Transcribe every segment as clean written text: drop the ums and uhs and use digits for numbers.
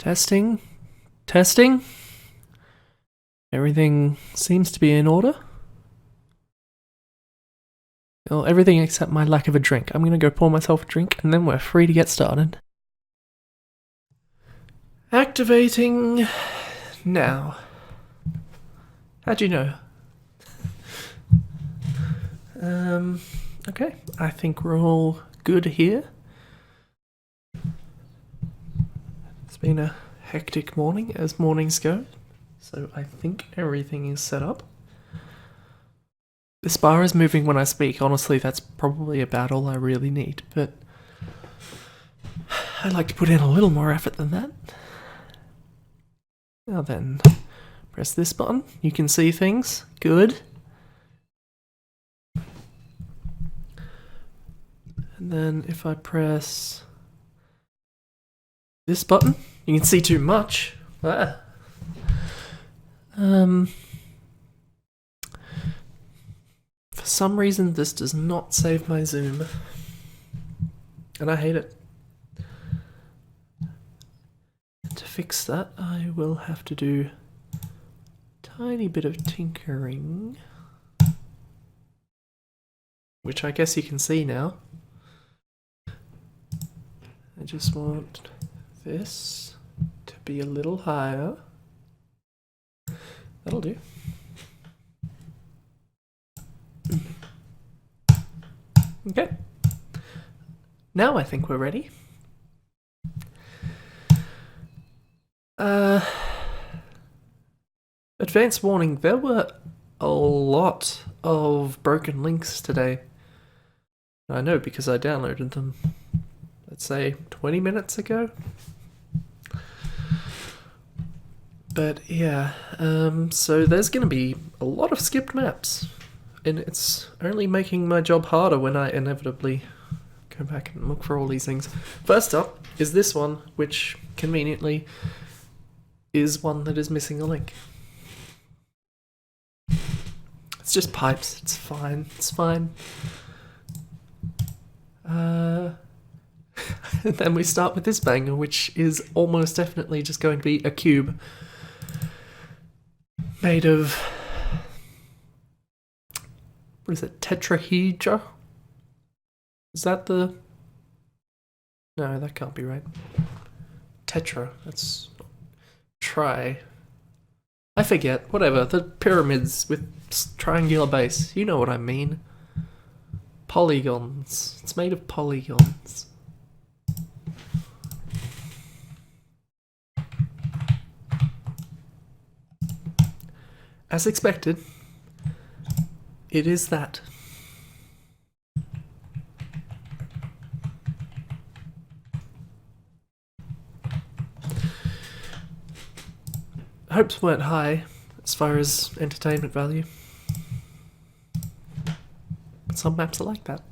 Testing. Testing. Everything seems to be in order. Well, everything except my lack of a drink. I'm gonna go pour myself a drink and then we're free to get started. Activating now. How'd you know? Okay, I think we're all good here. It's been a hectic morning, as mornings go, so I think everything is set up. This bar is moving when I speak. Honestly, that's probably about all I really need, but I'd like to put in a little more effort than that. Now then, press this button. You can see things. Good. And then if I press this button, you can see too much. For some reason, this does not save my zoom. And I hate it. To fix that, I will have to do a tiny bit of tinkering. Which I guess you can see now. I just want this to be a little higher. That'll do. Okay. Now I think we're ready. Advance warning, there were a lot of broken links today. I know because I downloaded them, let's say 20 minutes ago. But yeah, so there's going to be a lot of skipped maps. And it's only making my job harder when I inevitably go back and look for all these things. First up is this one, which conveniently is one that is missing a link. It's just pipes, it's fine, it's fine. And then we start with this banger, which is almost definitely just going to be a cube made of, what is it, tetrahedra? Is that the... No, that can't be right. Tetra, that's tri. I forget, whatever, the pyramids with triangular base, you know what I mean. Polygons, it's made of polygons. As expected, it is that. Hopes weren't high as far as entertainment value. But some maps are like that.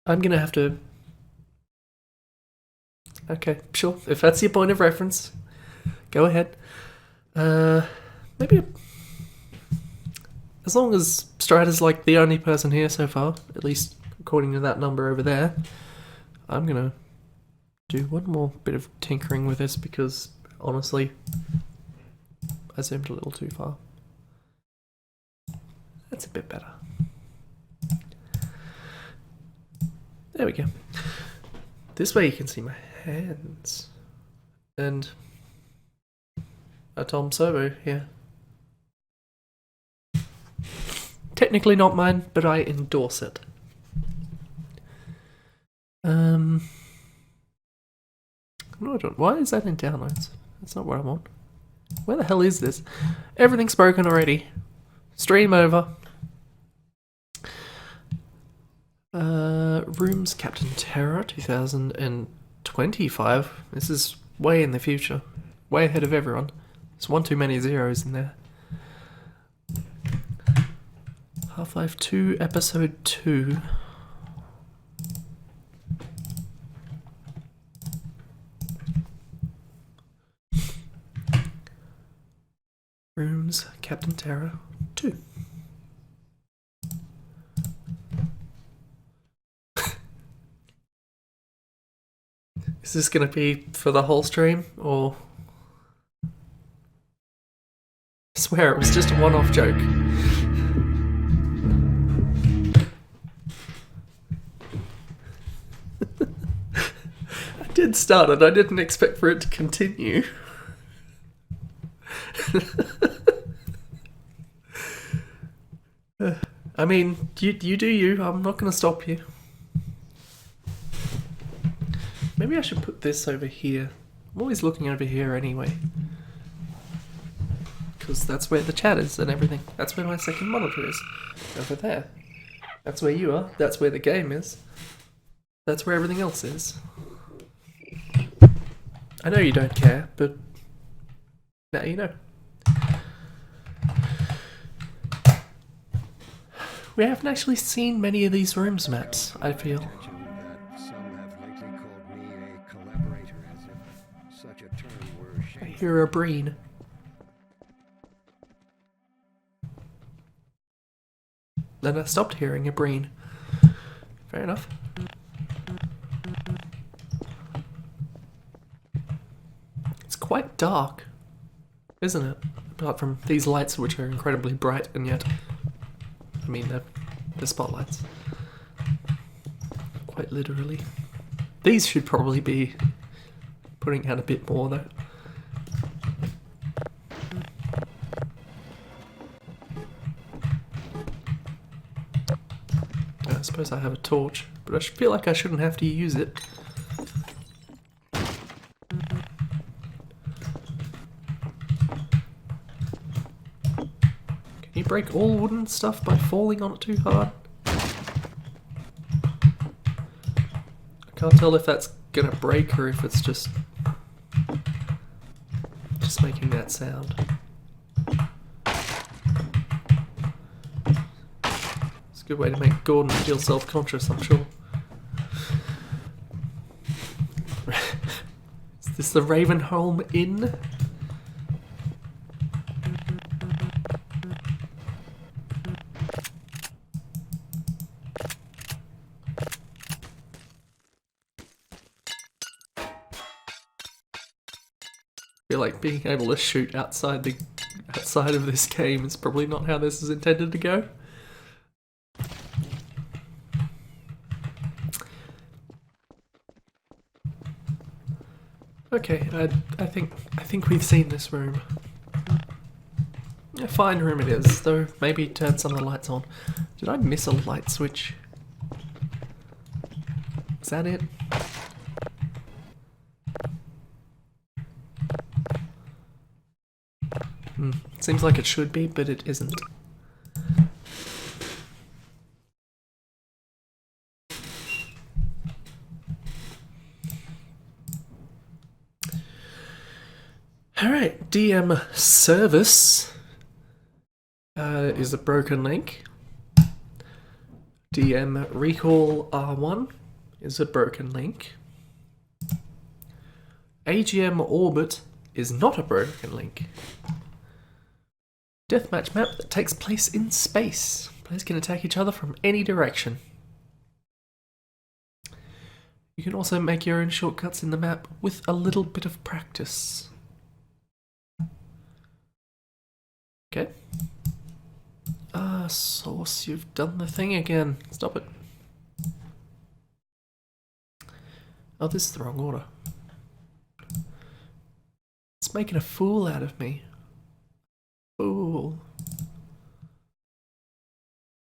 I'm gonna have to... Okay, sure. If that's your point of reference, go ahead. Maybe... As long as Strider's like the only person here so far, at least according to that number over there, I'm gonna do one more bit of tinkering with this because, honestly, I zoomed a little too far. That's a bit better. There we go. This way you can see my hands. And a Tom Servo here. Technically not mine, but I endorse it. No, I don't. Why is that in downloads? That's not what I want. Where the hell is this? Everything's broken already. Stream over. Rooms Captain Terror 2025. This is way in the future. Way ahead of everyone. There's one too many zeros in there. Half-Life 2 Episode 2. Rooms Captain Terror 2. Is this gonna be for the whole stream, or... I swear it was just a one-off joke. I did start it, I didn't expect for it to continue. I mean, you do you, I'm not gonna stop you. Maybe I should put this over here. I'm always looking over here anyway. Because that's where the chat is and everything. That's where my second monitor is. Over there. That's where you are. That's where the game is. That's where everything else is. I know you don't care, but now you know. We haven't actually seen many of these rooms maps, I feel. I hear a breen. Then I stopped hearing a breen. Fair enough. It's quite dark, isn't it? Apart from these lights, which are incredibly bright, and yet... I mean, they're spotlights. Quite literally. These should probably be putting out a bit more, though. I suppose I have a torch, but I feel like I shouldn't have to use it. Can you break all wooden stuff by falling on it too hard? I can't tell if that's gonna break or if it's just making that sound. It's a good way to make Gordon feel self-conscious, I'm sure. Is this the Ravenholm Inn? I feel like being able to shoot outside of this game is probably not how this is intended to go. Okay, I think we've seen this room. A fine room it is, though maybe turn some of the lights on. Did I miss a light switch? Is that it? Seems like it should be, but it isn't. Alright, DM service is a broken link. DM recall R1 is a broken link. AGM orbit is not a broken link. Deathmatch map that takes place in space. Players can attack each other from any direction. You can also make your own shortcuts in the map with a little bit of practice. Okay. Source, you've done the thing again. Stop it. Oh, this is the wrong order. It's making a fool out of me. Fool.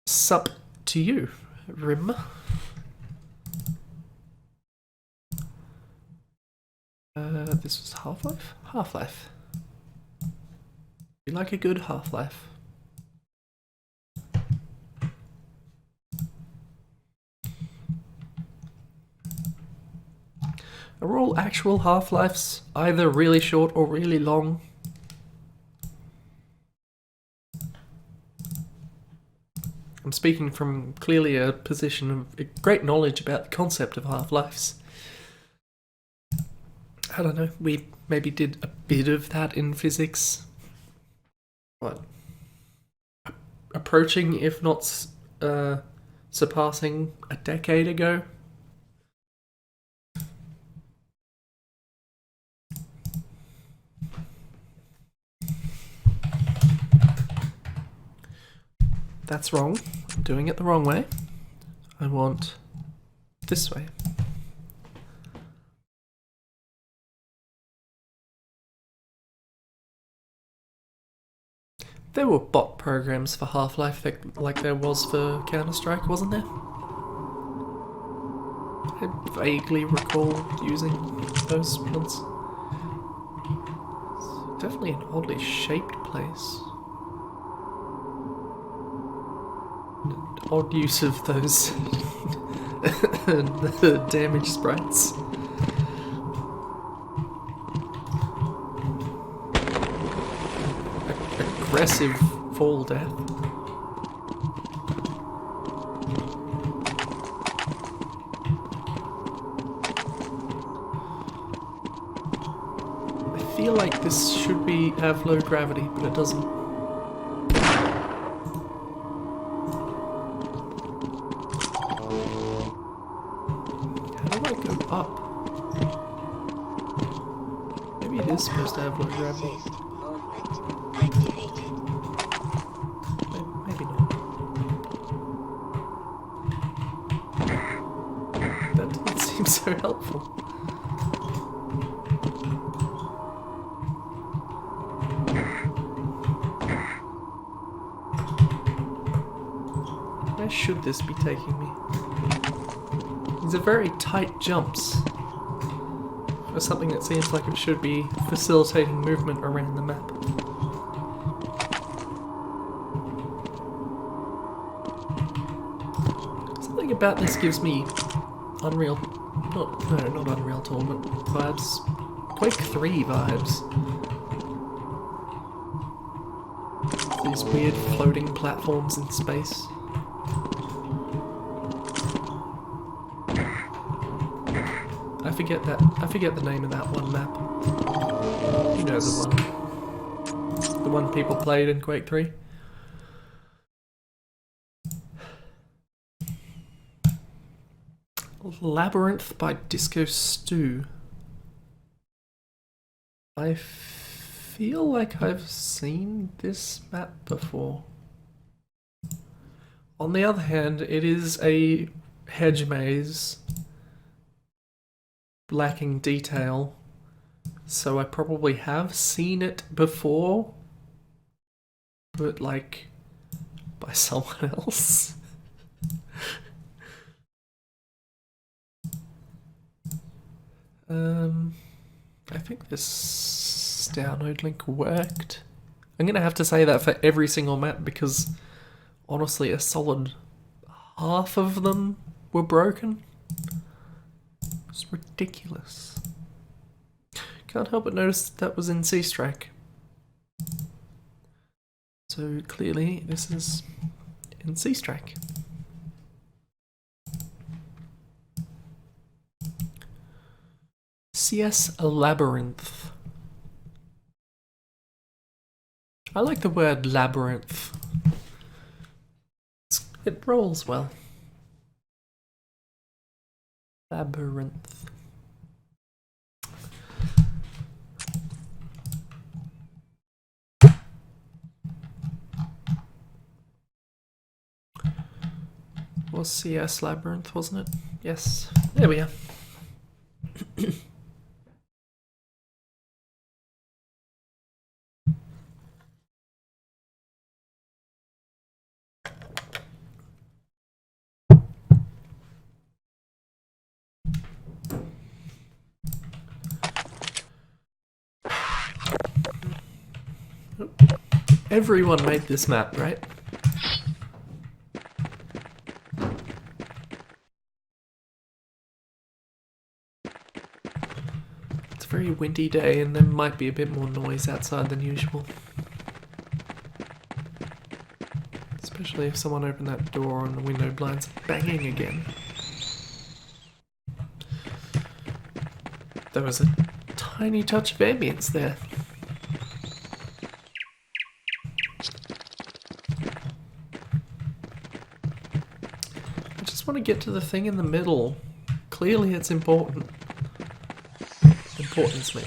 Sup to you, Rim. This was Half-Life? Half-Life. You like a good Half-Life? Are all actual Half-Lives either really short or really long? I'm speaking from clearly a position of great knowledge about the concept of Half-Lives. I don't know, we maybe did a bit of that in physics. What? Approaching, if not surpassing, a decade ago? That's wrong. I'm doing it the wrong way. I want this way. There were bot programs for Half-Life like there was for Counter-Strike, wasn't there? I vaguely recall using those ones. It's definitely an oddly shaped place. An odd use of those the damage sprites. Aggressive fall death. I feel like this should have low gravity, but it doesn't. How do I go up? Maybe it is supposed to have low gravity. Maybe not. That doesn't seem so helpful. Where should this be taking me? These are very tight jumps for something that seems like it should be facilitating movement around the map. Something about this gives me not Unreal Tournament vibes, Quake 3 vibes. These weird floating platforms in space. I forget the name of that one map. You know the one. The one people played in Quake 3. Labyrinth by Disco Stew. I feel like I've seen this map before. On the other hand, it is a hedge maze lacking detail, so I probably have seen it before, but like by someone else. I think this download link worked. I'm gonna have to say that for every single map because honestly a solid half of them were broken. It's ridiculous. Can't help but notice that was in C-Strike. So clearly this is in C-Strike. CS Labyrinth. I like the word labyrinth. It rolls well. Labyrinth. Was CS Labyrinth, wasn't it? Yes. There we are. Everyone made this map, right? It's a very windy day and there might be a bit more noise outside than usual. Especially if someone opened that door and the window blinds banging again. There was a tiny touch of ambience there. I just want to get to the thing in the middle. Clearly it's important. Important to me.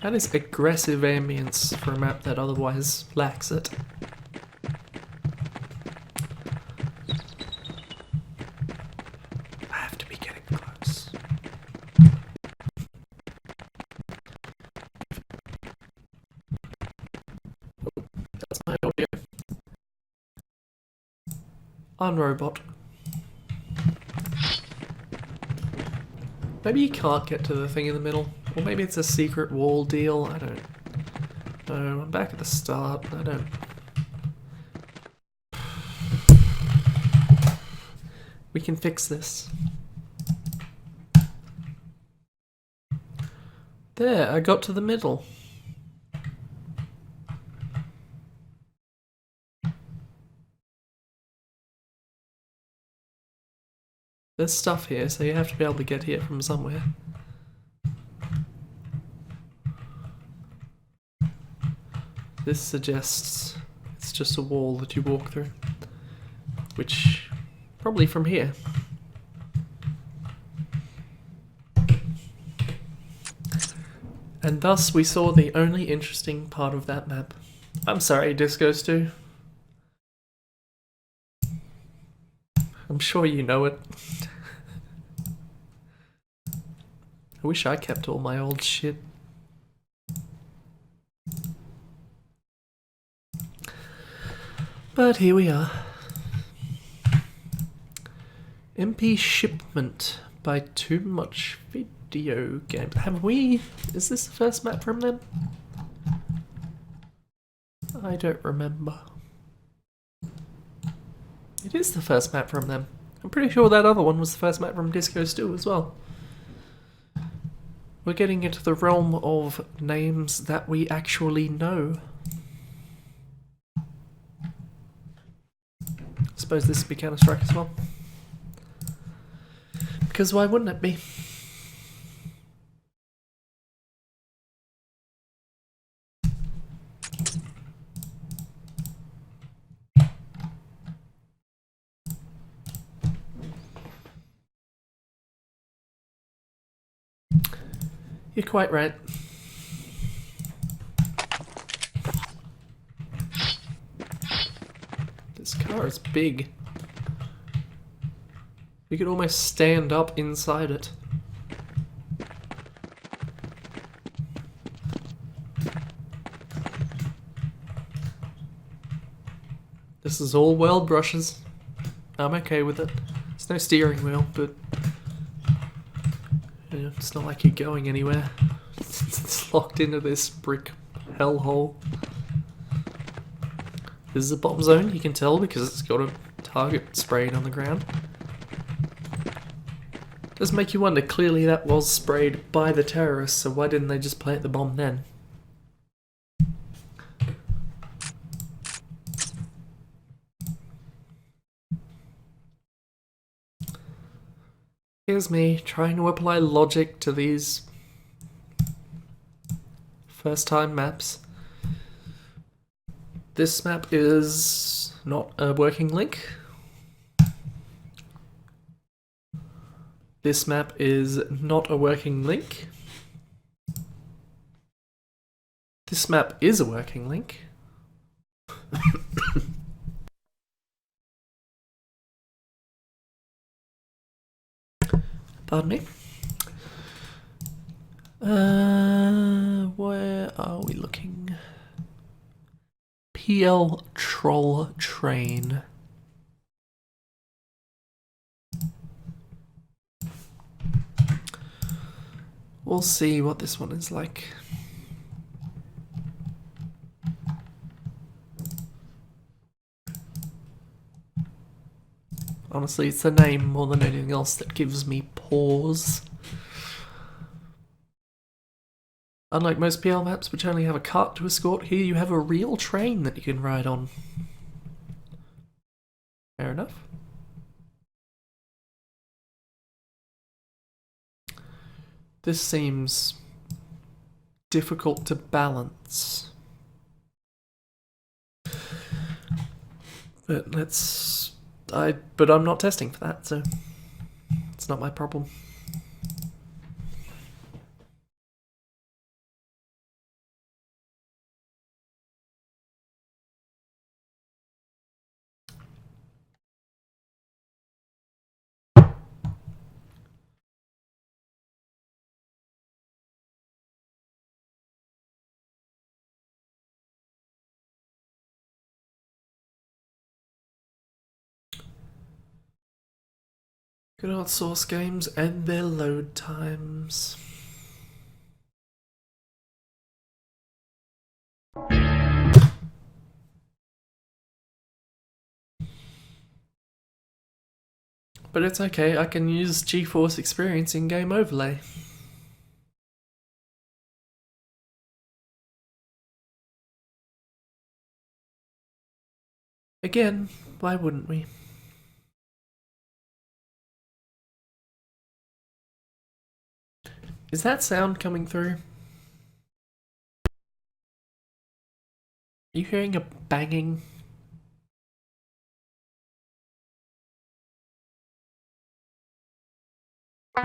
That is aggressive ambience for a map that otherwise lacks it. On robot. Maybe you can't get to the thing in the middle. Or maybe it's a secret wall deal. I don't know. I'm back at the start. I don't... We can fix this. There, I got to the middle. There's stuff here, so you have to be able to get here from somewhere. This suggests it's just a wall that you walk through. Which, probably from here. And thus we saw the only interesting part of that map. I'm sorry, Disco Stew. I'm sure you know it. I wish I kept all my old shit. But here we are. MP shipment by Too Much Video Games. Have we... Is this the first map from them? I don't remember. It is the first map from them. I'm pretty sure that other one was the first map from Disco Stew as well. We're getting into the realm of names that we actually know. I suppose this would be Counter-Strike as well. Because why wouldn't it be? You're quite right. This car is big. You could almost stand up inside it. This is all weld brushes. I'm okay with it. There's no steering wheel, but you know, it's not like you're going anywhere. It's locked into this brick hellhole. This is a bomb zone, you can tell, because it's got a target sprayed on the ground. Does make you wonder, clearly that was sprayed by the terrorists, so why didn't they just plant the bomb then? Here's me trying to apply logic to these first time maps. This map is not a working link. This map is not a working link. This map is a working link. Pardon me. Where are we looking? PL Troll Train. We'll see what this one is like. Honestly, it's the name more than anything else that gives me pause. Unlike most PL maps, which only have a cart to escort, here you have a real train that you can ride on. Fair enough. This seems difficult to balance. But but I'm not testing for that, so it's not my problem. Good old Source games and their load times. But it's okay, I can use GeForce Experience in Game Overlay. Again, why wouldn't we? Is that sound coming through? Are you hearing a banging?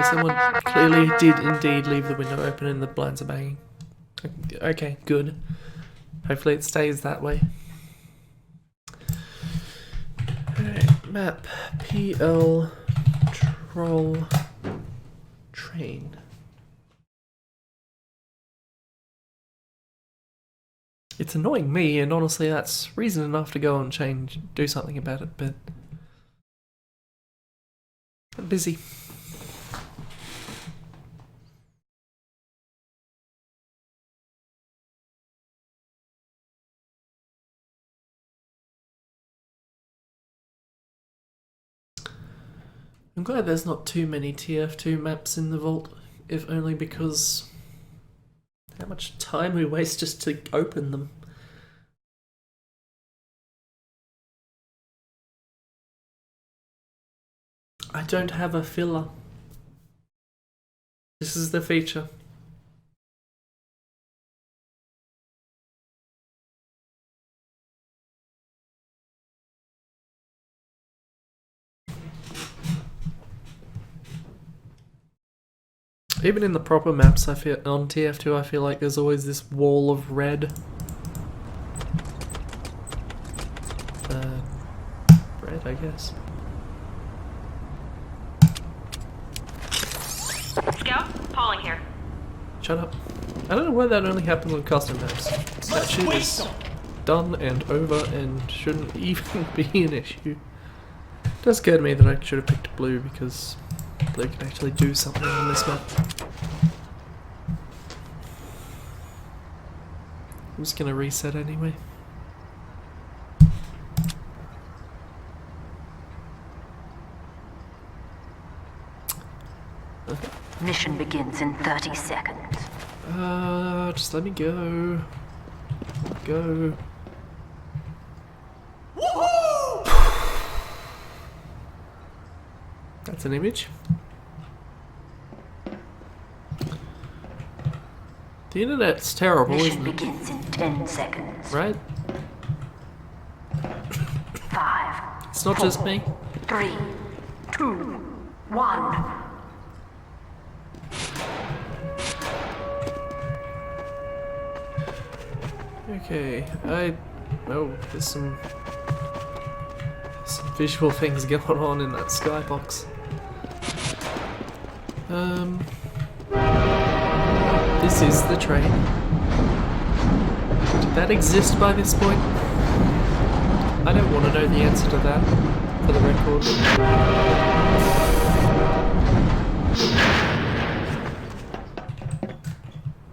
Someone clearly did indeed leave the window open and the blinds are banging. Okay, good. Hopefully it stays that way. Alright, map. PL Troll Train. It's annoying me, and honestly that's reason enough to go and do something about it, but I'm busy. I'm glad there's not too many TF2 maps in the vault, if only because how much time we waste just to open them. I don't have a filler. This is the feature. Even in the proper maps, I feel on TF2, I feel like there's always this wall of red. Red, I guess. Scout, Pauling here. Shut up. I don't know why that only happens on custom maps. That shit is done and over and shouldn't even be an issue. It does scare me that I should have picked blue because blue can actually do something on this map. I'm just gonna reset anyway. Okay. Mission begins in 30 seconds. Just let me go. Go. That's an image. The internet's terrible, Mission isn't it? begins in 10 seconds. Right? 5. It's not just me. 3, 2, 1. Okay, oh, there's some visual things going on in that skybox. This is the train. Did that exist by this point? I don't want to know the answer to that, for the record.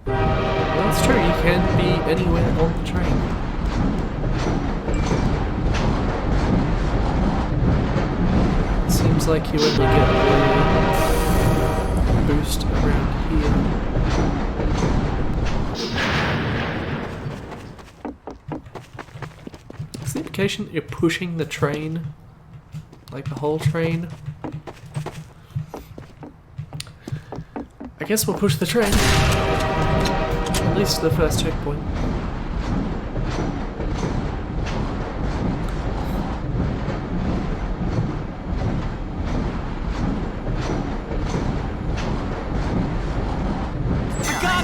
Well, it's true, you can be anywhere on the train. It seems like you only get a boost around here. Is the indication that you're pushing the train? Like the whole train? I guess we'll push the train. At least to the first checkpoint.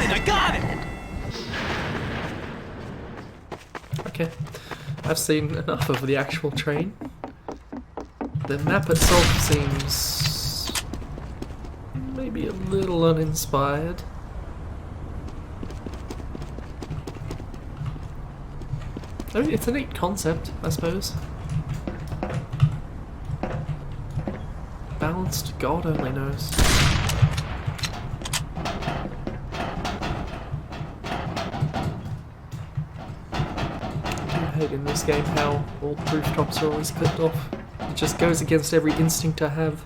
I got it! Okay, I've seen enough of the actual train. The map itself seems maybe a little uninspired. I mean, it's a neat concept, I suppose. Balance advanced, God only knows. I hate in this game how all the rooftops are always clipped off. It just goes against every instinct I have.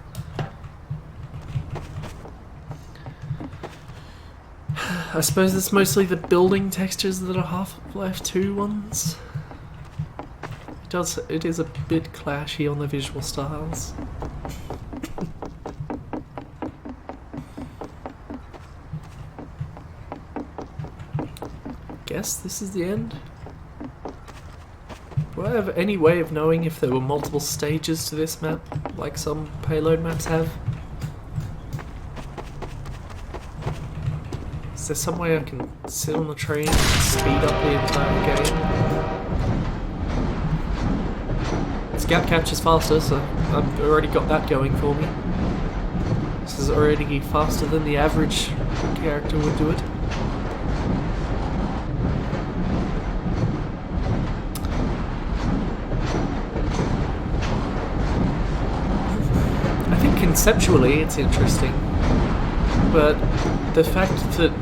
I suppose it's mostly the building textures that are Half-Life 2 ones. It is a bit clashy on the visual styles. Guess this is the end? Do I have any way of knowing if there were multiple stages to this map, like some payload maps have? Is there some way I can sit on the train and speed up the entire game? Scout capture's faster, so I've already got that going for me. This is already faster than the average character would do it. I think conceptually it's interesting, but the fact that a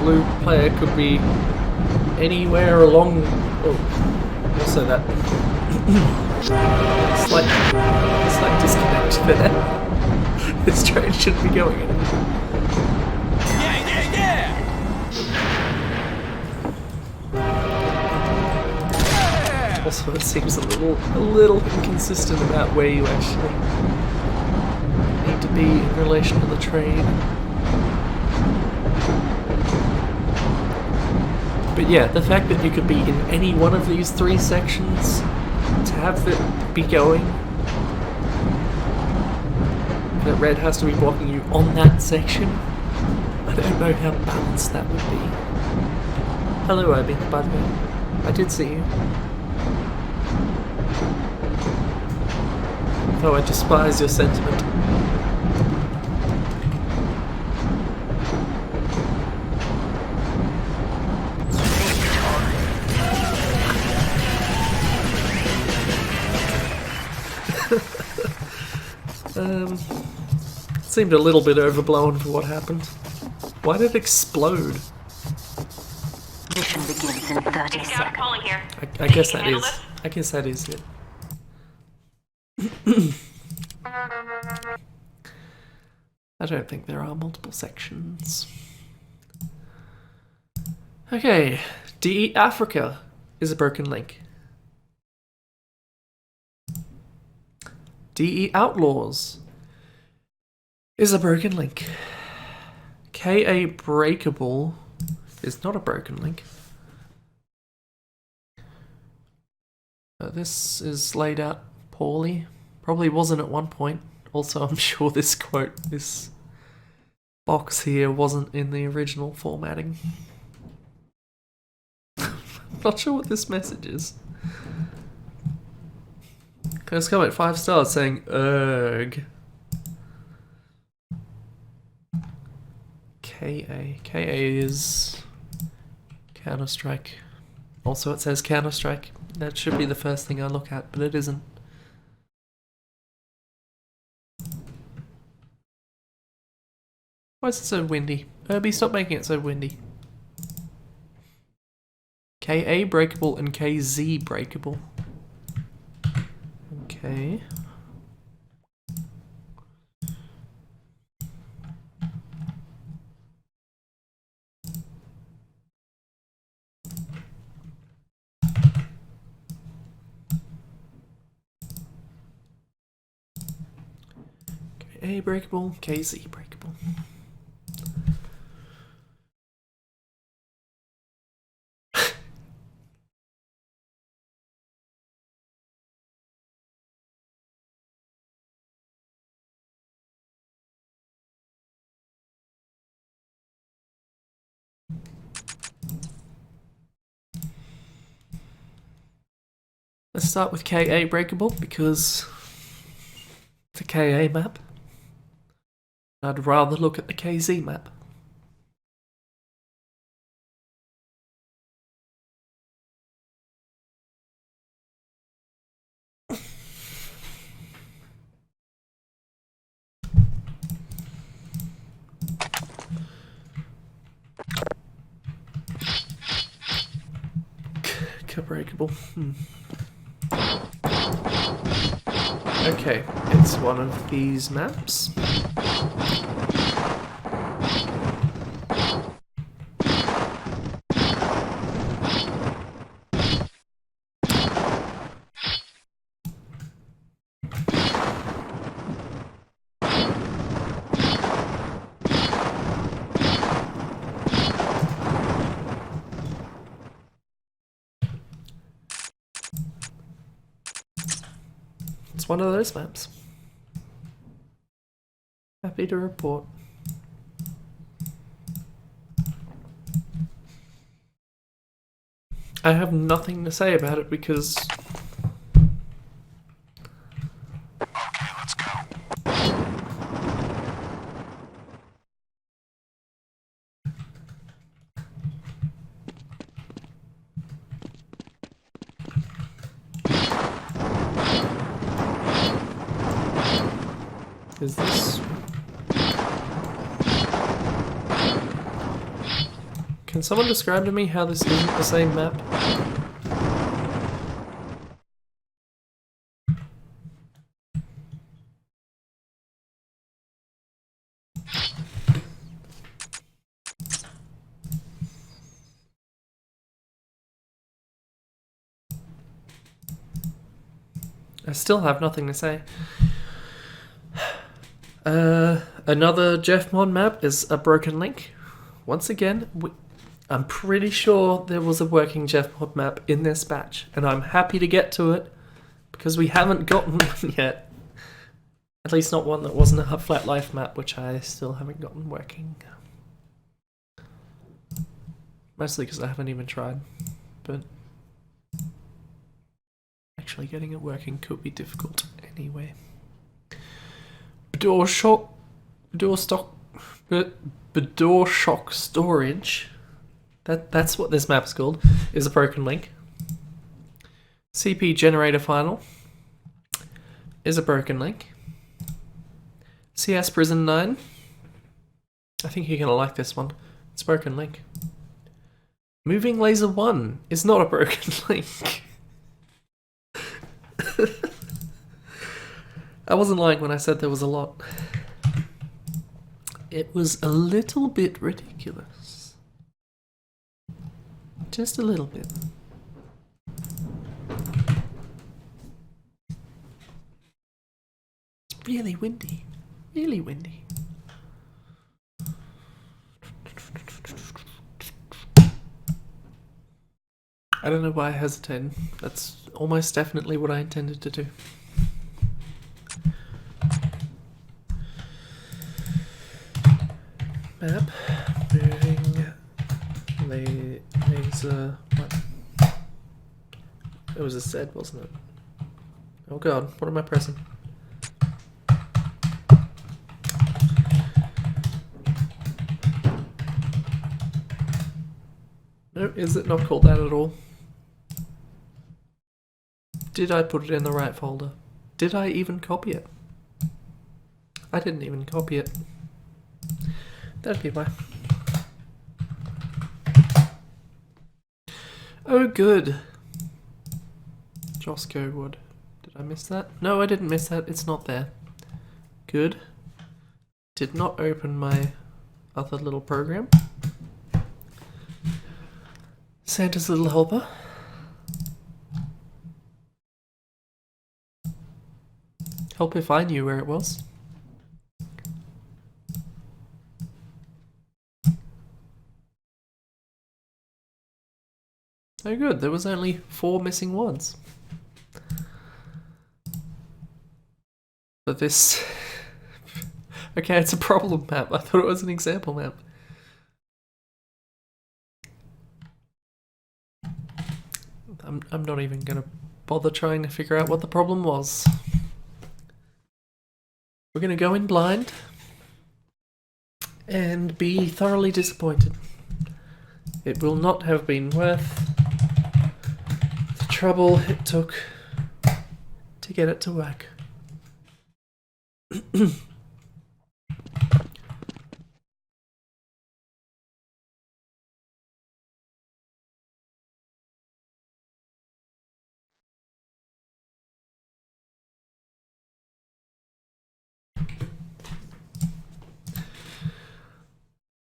blue player could be anywhere along... Oh, also that slight disconnect there. This train shouldn't be going anywhere. Yeah, yeah, yeah! Also, it seems a little inconsistent about where you actually need to be in relation to the train. But yeah, the fact that you could be in any one of these three sections, to have it be going, that red has to be blocking you on that section, I don't know how balanced that would be. Hello, Abby, by the way. I did see you. Though I despise your sentiment. Seemed a little bit overblown for what happened. Why did it explode? Mission begins in 30 seconds. Calling here. I guess that is. I guess that is it. I don't think there are multiple sections. Okay, DE Africa is a broken link. DE Outlaws is a broken link. KA Breakable is not a broken link. This is laid out poorly. Probably wasn't at one point. Also, I'm sure this box here wasn't in the original formatting. Not sure what this message is. Let's go at 5 stars saying URG. KA is Counter-Strike. Also, it says Counter-Strike. That should be the first thing I look at, but it isn't. Why is it so windy? Herbie, stop making it so windy. KA breakable and KZ breakable. Okay. KA breakable, KZ breakable. Let's start with KA breakable because it's a KA map. I'd rather look at the KZ map. Anchor breakable. Okay, it's one of these maps. It's one of those maps. Happy to report. I have nothing to say about it because... Okay, let's go. Is this... Can someone describe to me how this isn't the same map? I still have nothing to say. Another Jeffmod map is a broken link. Once again, I'm pretty sure there was a working Jeffmod map in this batch, and I'm happy to get to it because we haven't gotten one yet. At least not one that wasn't a flat life map, which I still haven't gotten working. Mostly because I haven't even tried, but actually getting it working could be difficult anyway. Door shock storage. That's what this map's called. Is a broken link. CP generator final is a broken link. CS prison 9. I think you're gonna like this one. It's a broken link. Moving laser 1 is not a broken link. I wasn't lying when I said there was a lot. It was a little bit ridiculous. Just a little bit. It's really windy. Really windy. I don't know why I hesitated. That's almost definitely what I intended to do. Map. Moving laser. What? It was a Z, wasn't it? Oh god, what am I pressing? No, is it not called that at all? Did I put it in the right folder? Did I even copy it? I didn't even copy it. That'd be why. Oh, good. Josco Wood. Did I miss that? No, I didn't miss that. It's not there. Good. Did not open my other little program. Santa's little helper. Help if I knew where it was. Oh good, there was only 4 missing ones. But this... Okay, it's a problem map. I thought it was an example map. I'm not even gonna bother trying to figure out what the problem was. We're gonna go in blind and be thoroughly disappointed. It will not have been worth the trouble it took to get it to work.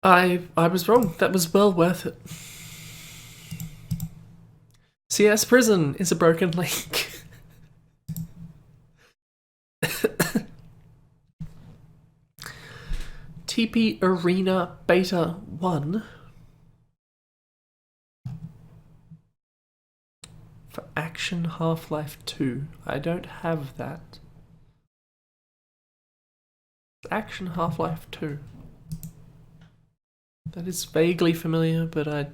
I was wrong. That was well worth it. CS Prison is a broken link. TP Arena Beta 1 for Action Half-Life 2. I don't have that. Action Half-Life 2. That is vaguely familiar, but I'm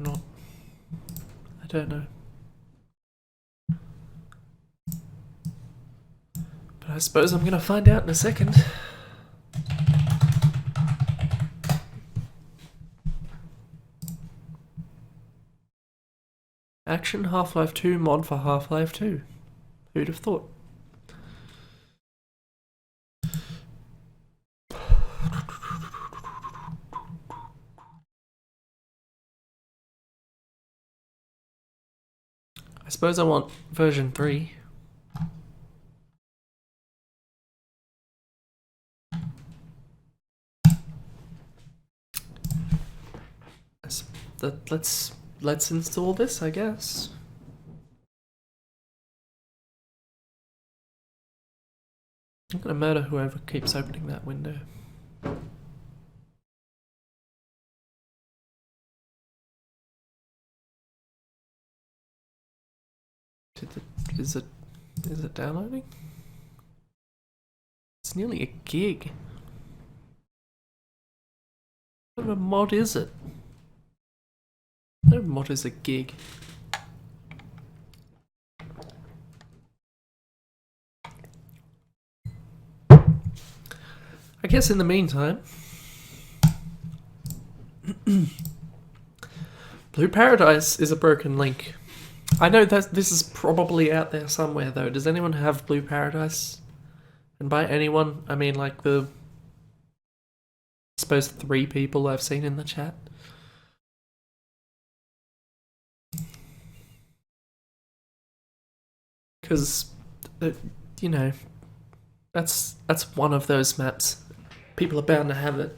not. I don't know. But I suppose I'm gonna find out in a second. Action Half-Life 2 mod for Half-Life 2. Who'd have thought? I suppose I want version 3. Let's install this, I guess. I'm gonna murder whoever keeps opening that window. Is it downloading? It's nearly a gig. What kind of a mod is it? No mod is a gig. I guess in the meantime, Blue Paradise is a broken link. I know that this is probably out there somewhere though. Does anyone have Blue Paradise? And by anyone, I mean like I suppose 3 people I've seen in the chat. Because, you know, that's one of those maps. People are bound to have it.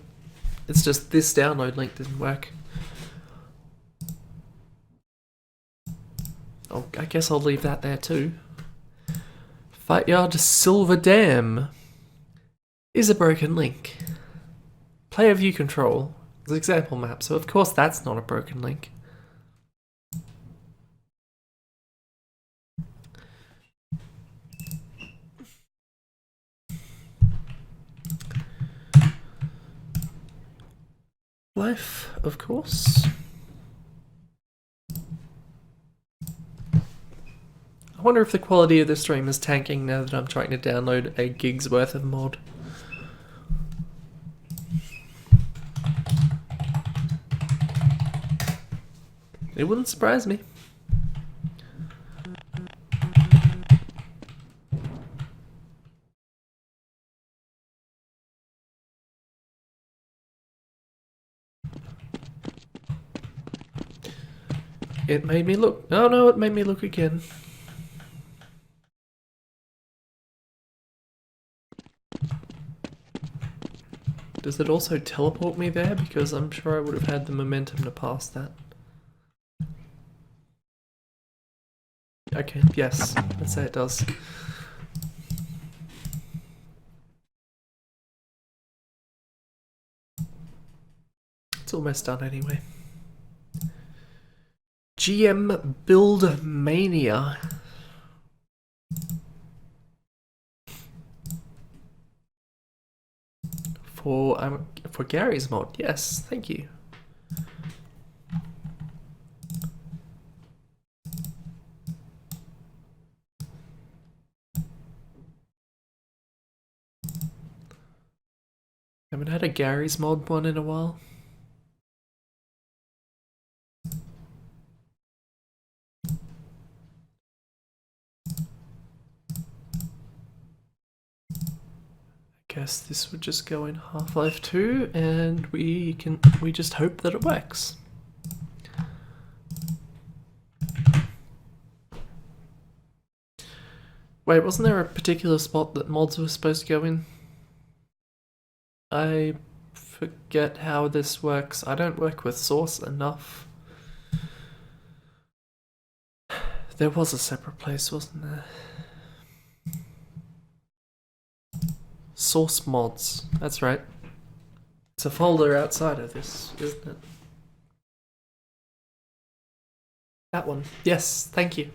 It's just this download link didn't work. Oh, I guess I'll leave that there too. Fightyard Silver Dam is a broken link. Player view control is an example map, so of course that's not a broken link. Life, of course. I wonder if the quality of the stream is tanking now that I'm trying to download a gig's worth of mod. It wouldn't surprise me. It made me look. Oh no, it made me look again. Does it also teleport me there? Because I'm sure I would have had the momentum to pass that. Okay, yes, let's say it does. It's almost done anyway. GM Build Mania. For Gary's mod, yes, thank you. Haven't had a Gary's mod one in a while. Guess this would just go in Half-Life 2 and we just hope that it works. Wait, wasn't there a particular spot that mods were supposed to go in? I forget how this works. I don't work with source enough. There was a separate place, wasn't there? Source mods. That's right. It's a folder outside of this, isn't it? That one. Yes, thank you.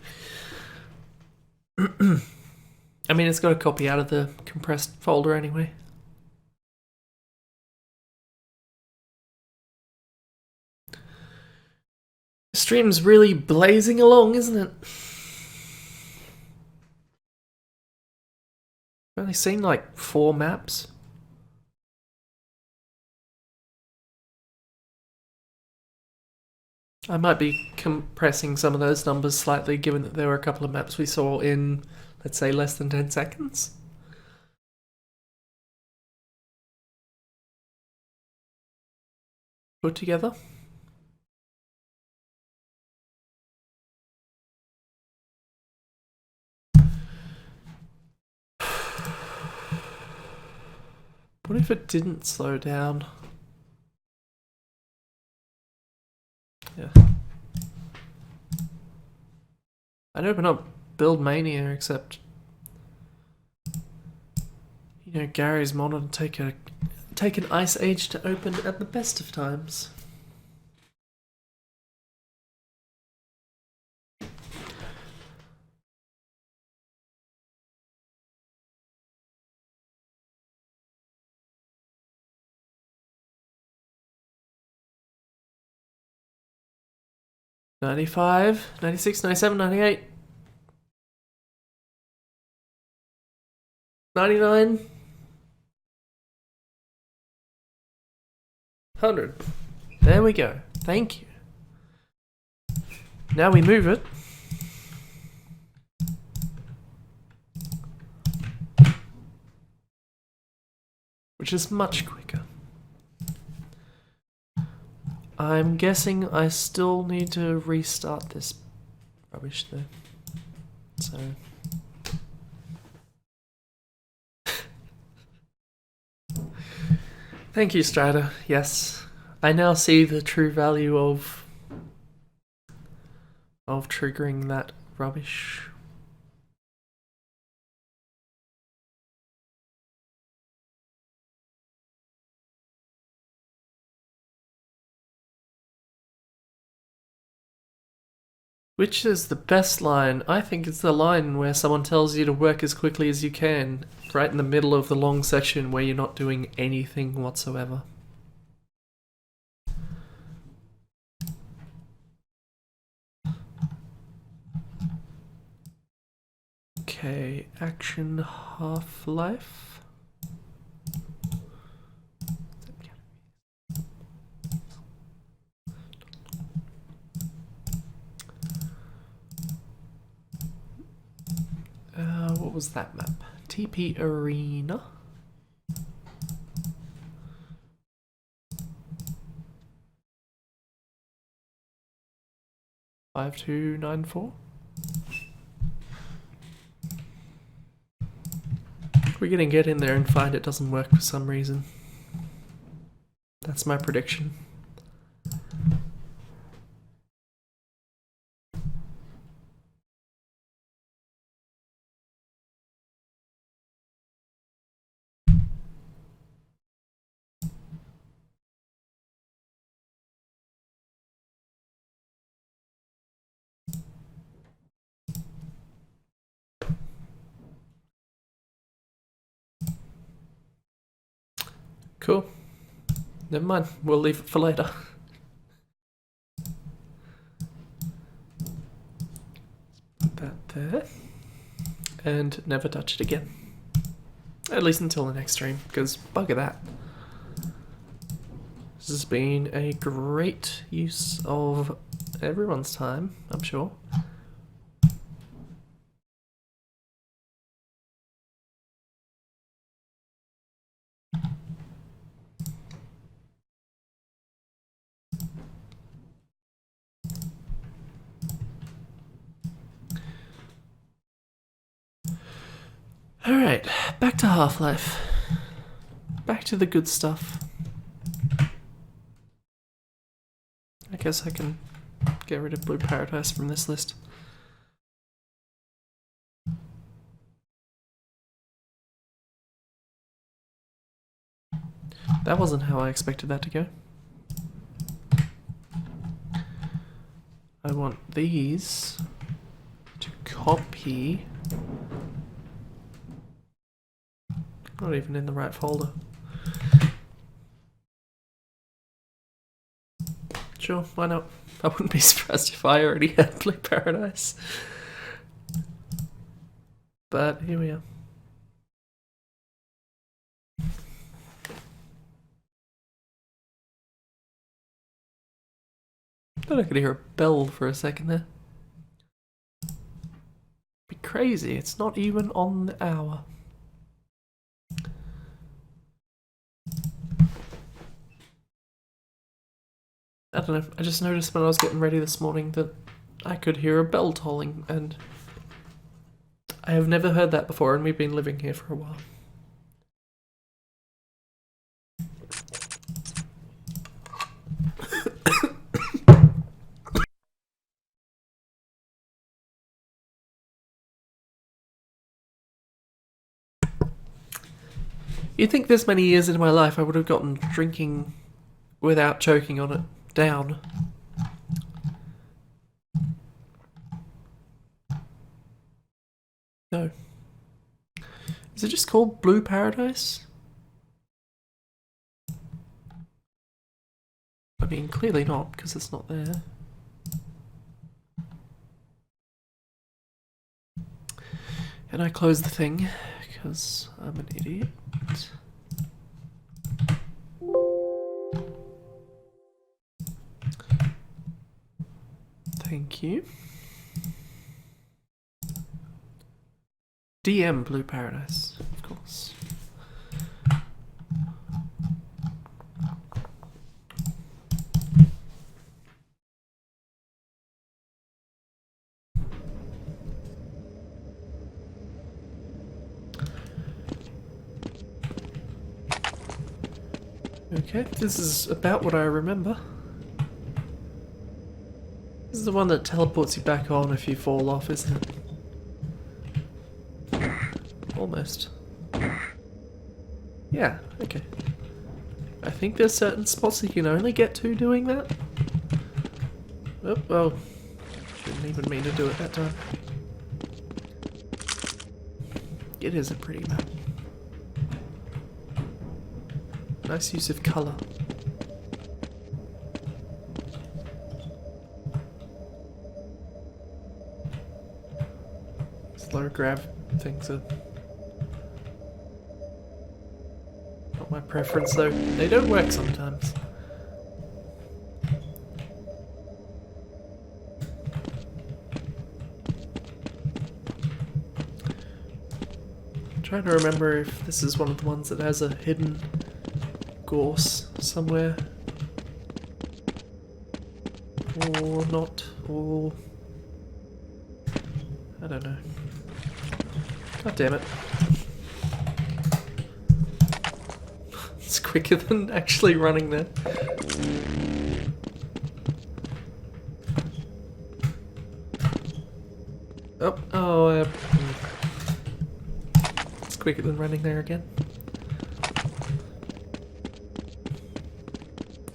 I mean, it's got a copy out of the compressed folder anyway. Stream's really blazing along, isn't it? I've only seen like 4 maps. I might be compressing some of those numbers slightly, given that there were a couple of maps we saw in, let's say, less than 10 seconds. Put together. What if it didn't slow down? Yeah. I'd open up Build Mania, except, you know, Gary's mod would take an Ice Age to open at the best of times. '95, '96, '97, '98, '99, 100. There we go. Thank you. Now we move it. Which is much quicker. I'm guessing I still need to restart this rubbish though. So... Thank you, Strata. Yes. I now see the true value of triggering that rubbish. Which is the best line? I think it's the line where someone tells you to work as quickly as you can, right in the middle of the long section where you're not doing anything whatsoever. Okay, action Half-Life. What was that map? TP Arena. $5294. We're gonna get in there and find it doesn't work for some reason. That's my prediction. Cool. Never mind. We'll leave it for later. Put that there. And never touch it again. At least until the next stream, because bugger that. This has been a great use of everyone's time, I'm sure. Alright, back to Half-Life. back to the good stuff. I guess I can get rid of Blue Paradise from this list. That wasn't how I expected that to go. I want these to copy. Not even in the right folder. Sure, why not? I wouldn't be surprised if I already had Blue Paradise. But here we are. Thought I could hear a bell for a second there. Be crazy, it's not even on the hour. I don't know, I just noticed when I was getting ready this morning that I could hear a bell tolling, and I have never heard that before, and we've been living here for a while. You'd think this many years into my life I would have gotten drinking without choking on it down. No. Is it just called Blue Paradise? I mean, clearly not, because it's not there. And I closed the thing, because I'm an idiot. Thank you. DM Blue Paradise, of course. Okay, this is about what I remember. This is the one that teleports you back on if you fall off, isn't it? Almost. Yeah, okay. I think there's certain spots you can only get to doing that. Oh, well. Didn't even mean to do it that time. It is a pretty map. Nice use of colour. Slow grav things are not my preference though. They don't work sometimes. I'm trying to remember if this is one of the ones that has a hidden gorse somewhere. Or not, or... I don't know. God damn it. It's quicker than actually running there. Oh, it's quicker than running there again.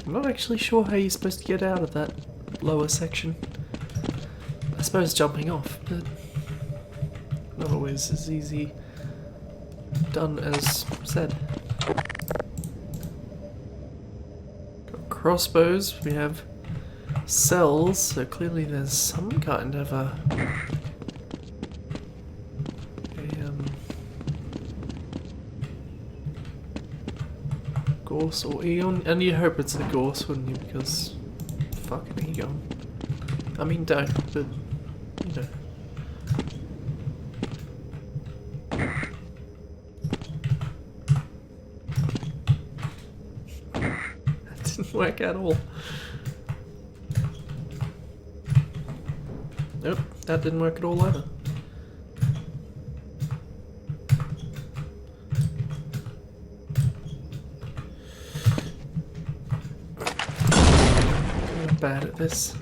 I'm not actually sure how you're supposed to get out of that lower section. I suppose jumping off, but not always as easy done as said. Got crossbows, we have cells, so clearly there's some kind of a Gorse or Eon, and you hope it's a Gorse, wouldn't you? Because fucking Eon. I mean, don't, but you know. That didn't work at all. Nope, that didn't work at all either. bad at this.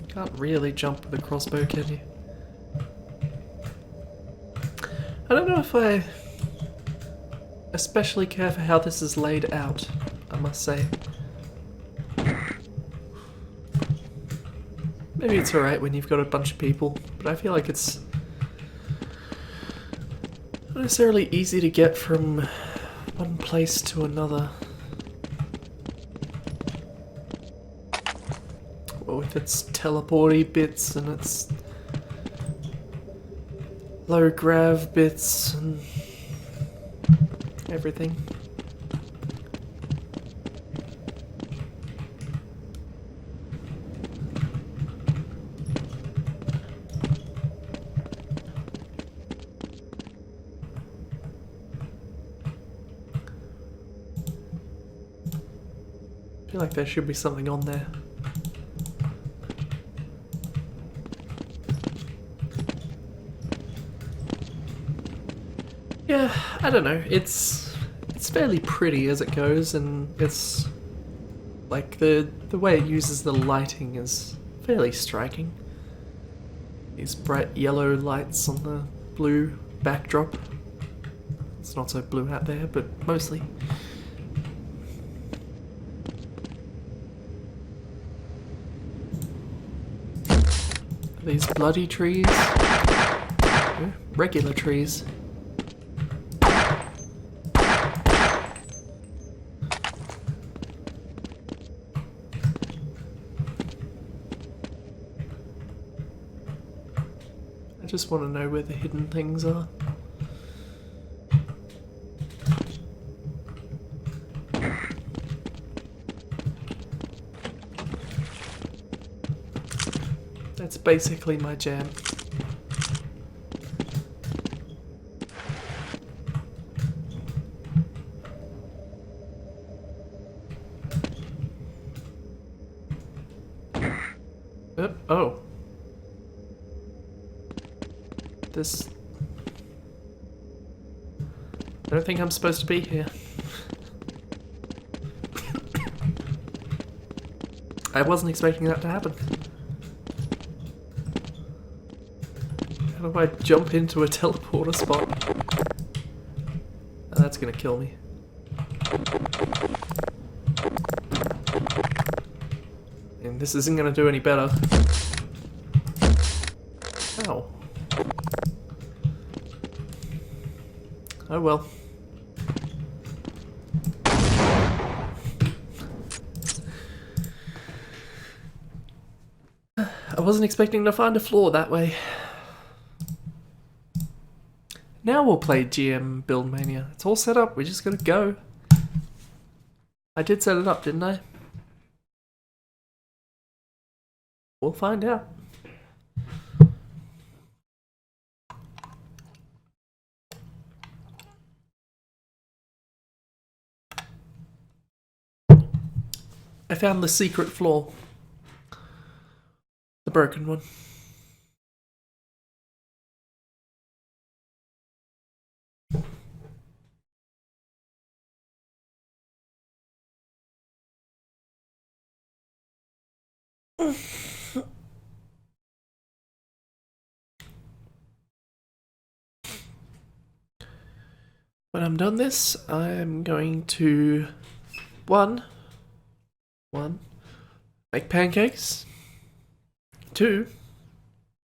Can't really jump with a crossbow, can you? I don't know if I especially care for how this is laid out, I must say. Maybe it's alright when you've got a bunch of people, but I feel like it's not necessarily easy to get from one place to another. Or if it's teleporty bits and it's low grav bits and everything. I feel like there should be something on there. Yeah, I don't know. It's fairly pretty as it goes, and it's like the way it uses the lighting is fairly striking. These bright yellow lights on the blue backdrop. It's not so blue out there, but mostly. These bloody trees. Regular trees. I just want to know where the hidden things are. That's basically my jam. Oh. This... I don't think I'm supposed to be here. I wasn't expecting that to happen. How do I jump into a teleporter spot? Oh, that's gonna kill me. And this isn't gonna do any better. Ow. Oh well. I wasn't expecting to find a floor that way. Now we'll play GM Build Mania. It's all set up, we just gotta go. I did set it up, didn't I? We'll find out. I found the secret floor. The broken one. When I'm done this, I'm going to one, make pancakes. 2,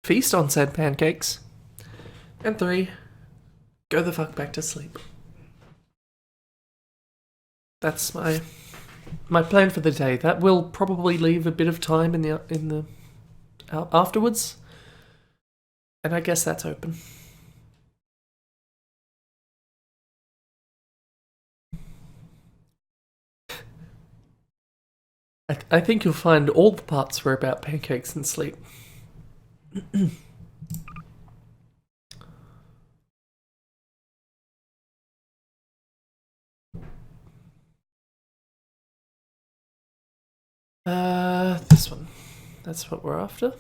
feast on said pancakes. And 3, go the fuck back to sleep. That's my plan for the day. That will probably leave a bit of time in the afterwards. And I guess that's open. I think you'll find all the parts were about pancakes and sleep. This one. That's what we're after.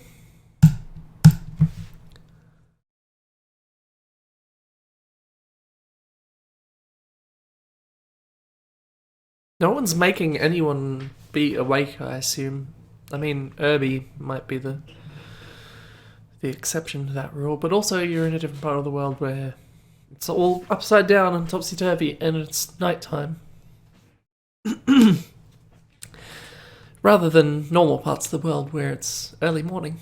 No one's making anyone be awake, I assume. I mean, Irby might be the exception to that rule, but also you're in a different part of the world where it's all upside down and topsy-turvy and it's nighttime. Rather than normal parts of the world where it's early morning.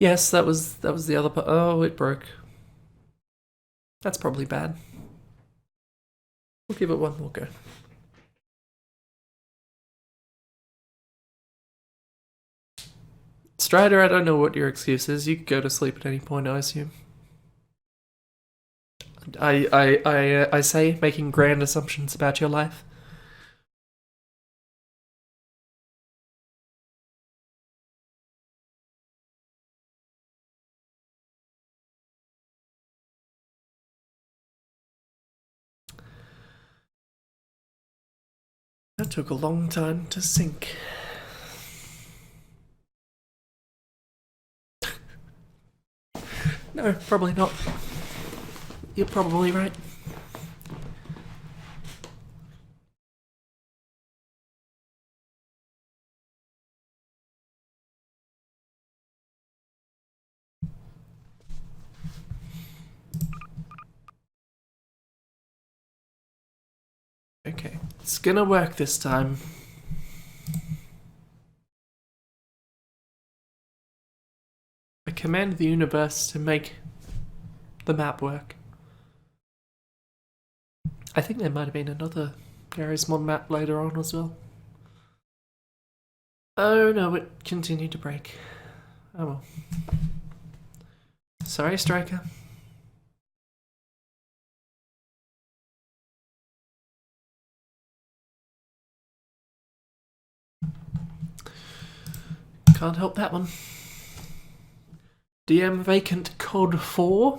Yes, that was the other part. Oh, it broke. That's probably bad. We'll give it one more go. Strider, I don't know what your excuse is. You could go to sleep at any point, I assume. I say, making grand assumptions about your life. That took a long time to sink. No, probably not. You're probably right. Okay, it's gonna work this time. I command the universe to make the map work. I think there might have been another Gary's Mod map later on as well. Oh no, it continued to break. Oh well. Sorry, Striker. Can't help that one. DM Vacant Cod 4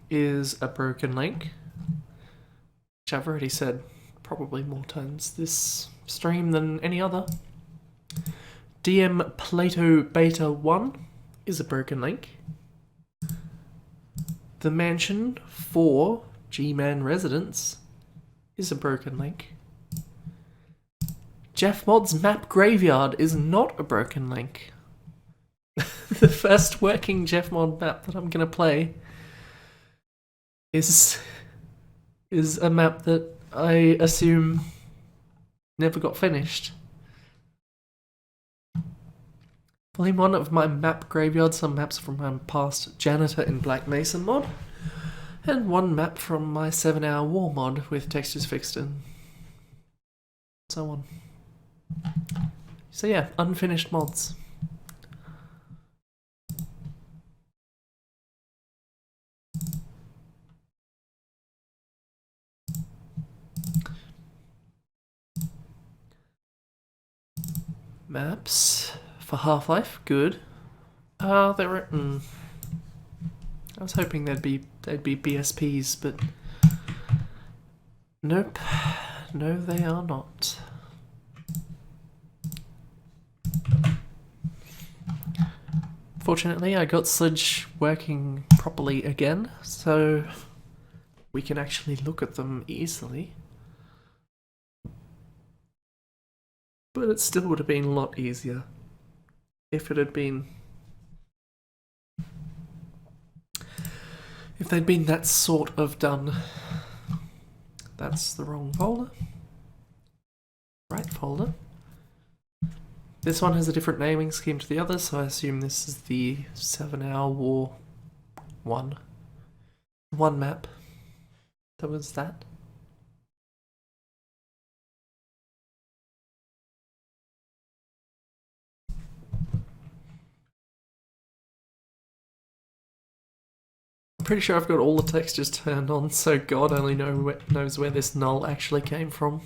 is a broken link, which I've already said probably more times this stream than any other. DM Plato Beta 1 is a broken link. The Mansion 4 G-Man Residence is a broken link. Jeff Mod's Map Graveyard is not a broken link. The first working Jeff Mod map that I'm gonna play is a map that I assume never got finished. Volume 1 of my map graveyard, some maps from my past Janitor in Black Mesa mod, and one map from my 7-hour war mod with textures fixed and so on. So yeah, unfinished mods. Maps for Half-Life, good. They were. I was hoping they'd be BSPs, but nope. No, they are not. Fortunately, I got Sludge working properly again, so we can actually look at them easily. But it still would have been a lot easier if it had been... if they'd been that sort of done. That's the wrong folder. Right folder. This one has a different naming scheme to the others, so I assume this is the 7-hour war one. One map. That was that. I'm pretty sure I've got all the textures turned on, so God only knows where this null actually came from.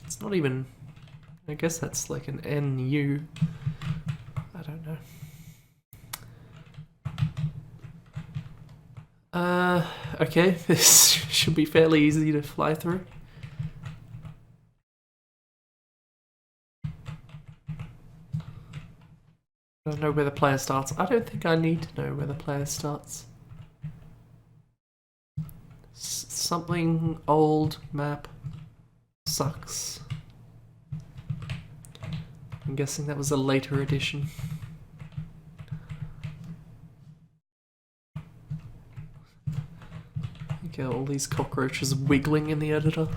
It's not even... I guess that's like an NU. I don't know. Okay, this should be fairly easy to fly through. I don't know where the player starts. I don't think I need to know where the player starts. Something old map sucks. I'm guessing that was a later edition. Okay, all these cockroaches wiggling in the editor.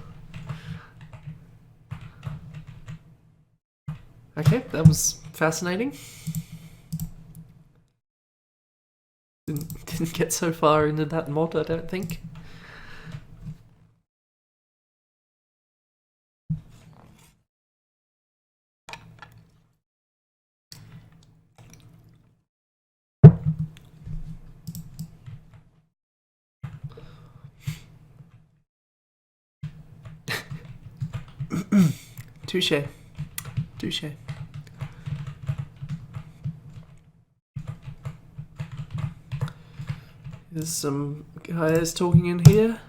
Okay, that was fascinating. Didn't get so far into that mod, I don't think. Touche. Touche. There's some guys talking in here.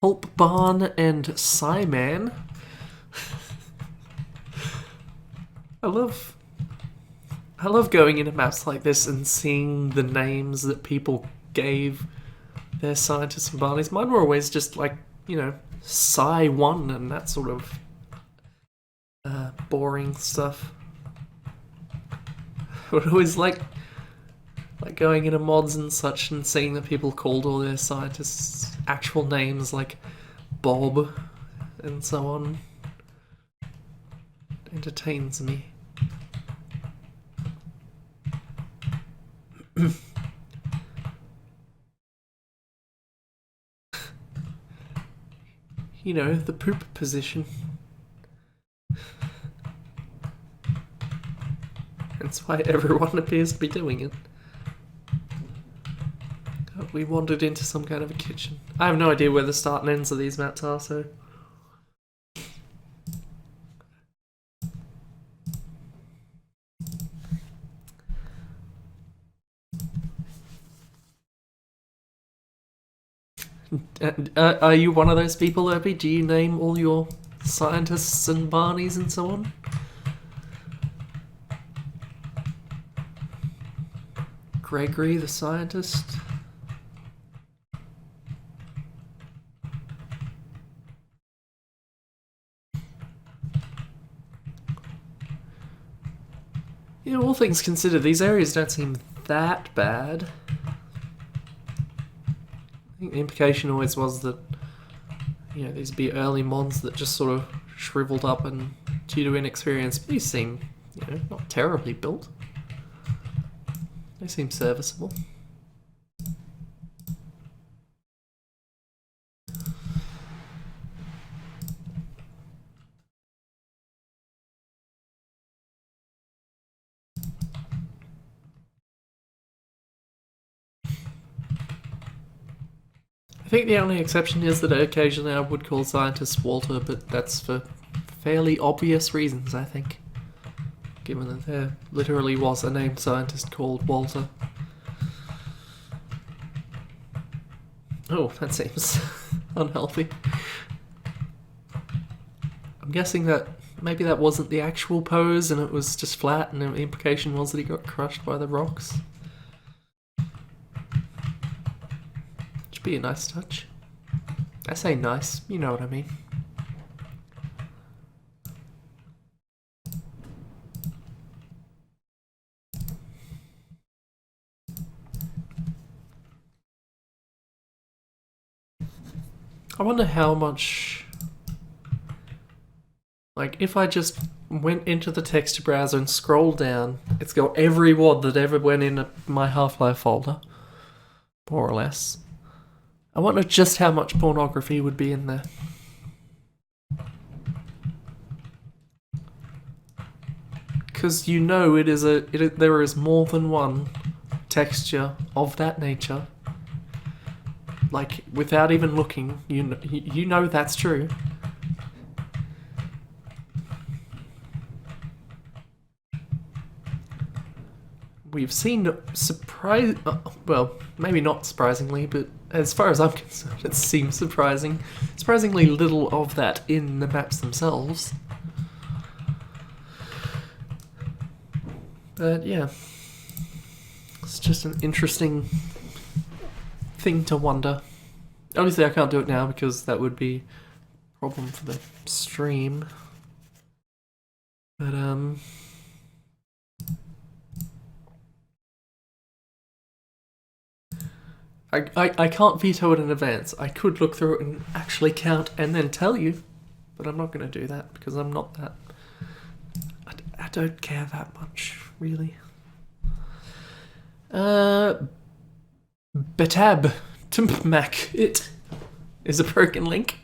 Pulp Barn and Psyman. I love going into maps like this and seeing the names that people gave their scientists and Barneys. Mine were always just like, you know, Psy1 and that sort of boring stuff. I would always like going into mods and such and seeing that people called all their scientists actual names like Bob and so on. Entertains me. You know, the poop position. That's why everyone appears to be doing it. Oh, we wandered into some kind of a kitchen. I have no idea where the start and ends of these maps are, so... are you one of those people, Irby? Do you name all your scientists and Barneys and so on? Gregory the scientist? You know, all things considered, these areas don't seem that bad. I think the implication always was that, you know, these would be early mods that just sort of shriveled up and due to inexperience, but these seem, you know, not terribly built. They seem serviceable. I think the only exception is that occasionally I would call scientists Walter, but that's for fairly obvious reasons, I think. Given that there literally was a named scientist called Walter. Oh, that seems unhealthy. I'm guessing that maybe that wasn't the actual pose and it was just flat and the implication was that he got crushed by the rocks. Should be a nice touch. I say nice, you know what I mean. I wonder how much... Like, if I just went into the texture browser and scrolled down, it's got every WOD that ever went in my Half-Life folder. More or less. I wonder just how much pornography would be in there. Because you know there is more than one texture of that nature. Like, without even looking, you know that's true. We've seen well, maybe not surprisingly, but as far as I'm concerned, it seems surprisingly little of that in the maps themselves. But yeah, it's just an interesting thing to wonder. Obviously I can't do it now because that would be a problem for the stream. But I can't veto it in advance. I could look through it and actually count and then tell you, but I'm not going to do that because I'm not that. I don't care that much, really. Betab Timpmac it is a broken link.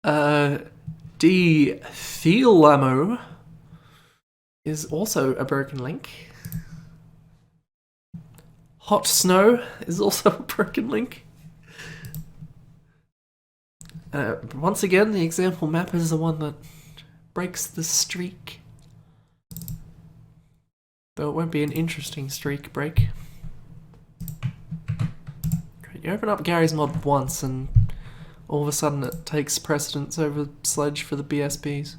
D Thielamo is also a broken link. Hot Snow is also a broken link. Once again, the example map is the one that breaks the streak. Though it won't be an interesting streak break. You open up Gary's mod once and all of a sudden it takes precedence over Sledge for the BSBs.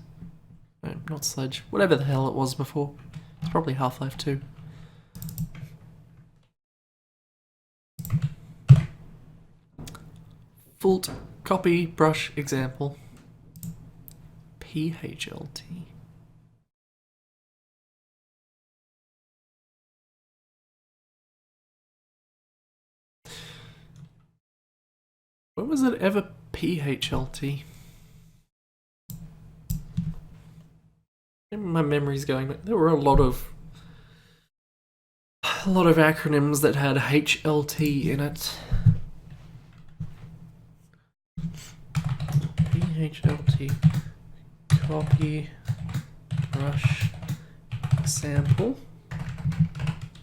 No, not Sledge. Whatever the hell it was before. It's probably Half-Life 2. Fult copy brush example. PHLT. When was it ever PHLT? My memory's going back. There were a lot of acronyms that had HLT in it. PHLT copy brush example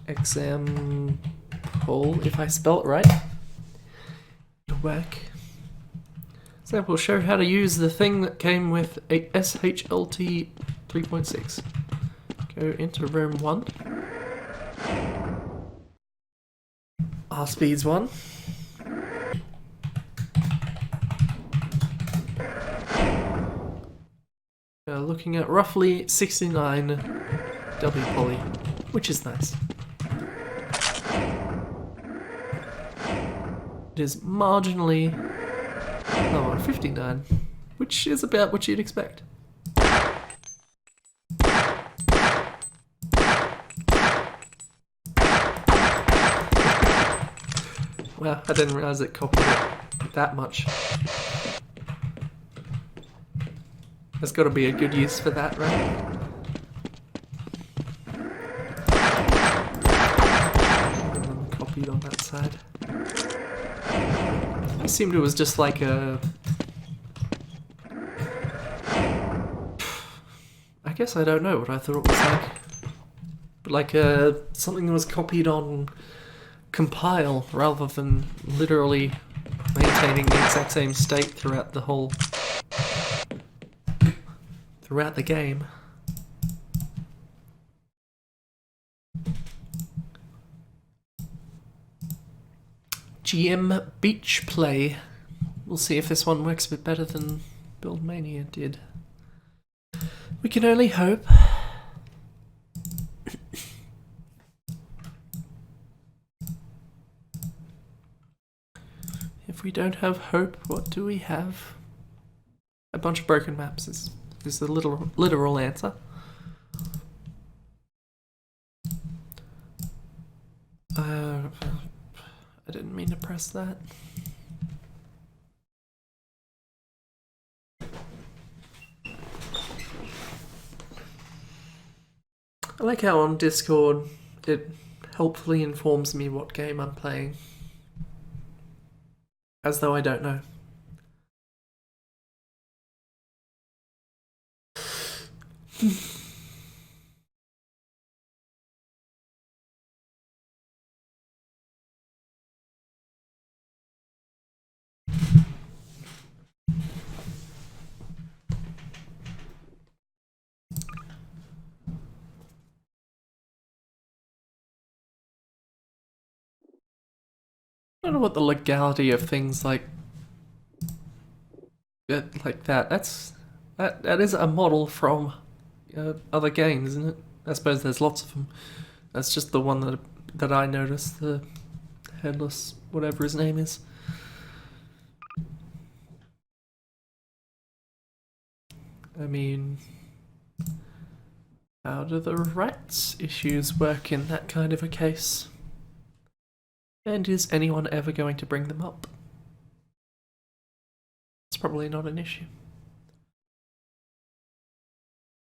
if I spell it right. It'll work. Example, show how to use the thing that came with a SHLT 3.6. Go into room 1. R speeds 1. Looking at roughly 69 W poly, which is nice. It is marginally lower, 59, which is about what you'd expect. Wow, I didn't realise it copied it that much. There's got to be a good use for that, right? Copied on that side. I assumed it was just like a... I guess I don't know what I thought it was like. But like something that was copied on compile rather than literally maintaining the exact same state throughout the game. GM Beach Play. We'll see if this one works a bit better than Build Mania did. We can only hope. If we don't have hope, what do we have? A bunch of broken maps is the literal answer. I didn't mean to press that. I like how on Discord it helpfully informs me what game I'm playing. As though I don't know. I don't know what the legality of things like that. That is a model from other games, isn't it? I suppose there's lots of them. That's just the one that I noticed, the headless, whatever his name is. I mean, how do the rights issues work in that kind of a case? And is anyone ever going to bring them up? It's probably not an issue.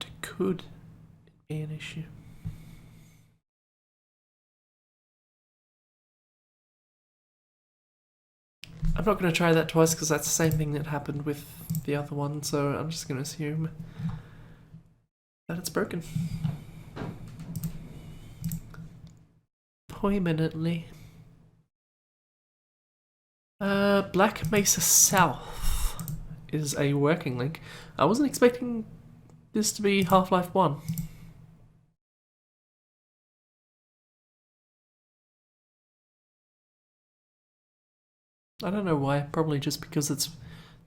It could be an issue. I'm not going to try that twice because that's the same thing that happened with the other one, so I'm just going to assume that it's broken. Permanently. Black Mesa South is a working link. I wasn't expecting this to be Half-Life 1. I don't know why, probably just because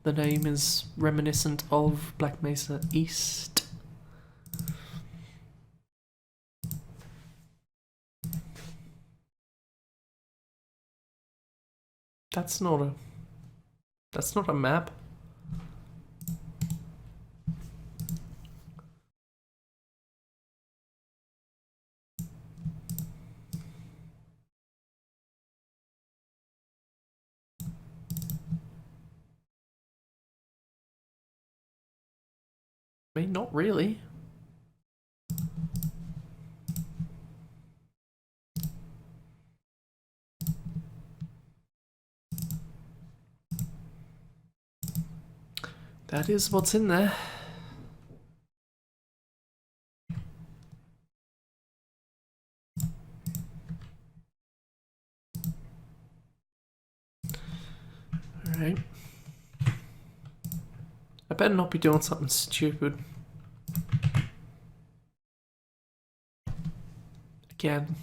the name is reminiscent of Black Mesa East. That's not a map. I mean, not really. That is what's in there. Alright. I better not be doing something stupid. Again.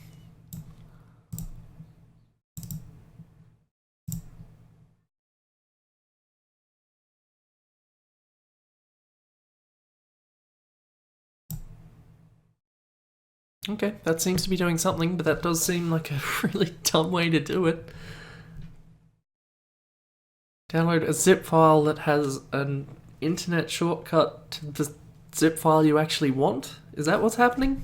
Okay, that seems to be doing something, but that does seem like a really dumb way to do it. Download a zip file that has an internet shortcut to the zip file you actually want? Is that what's happening?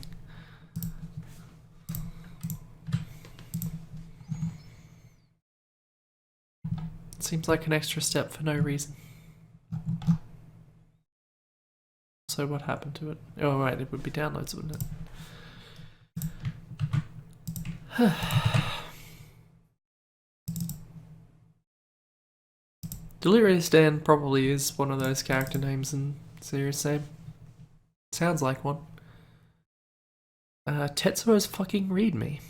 Seems like an extra step for no reason. So what happened to it? Oh right, it would be downloads, wouldn't it? Delirious Dan probably is one of those character names in Serious Sam. Sounds like one. Tetsuo's fucking readme.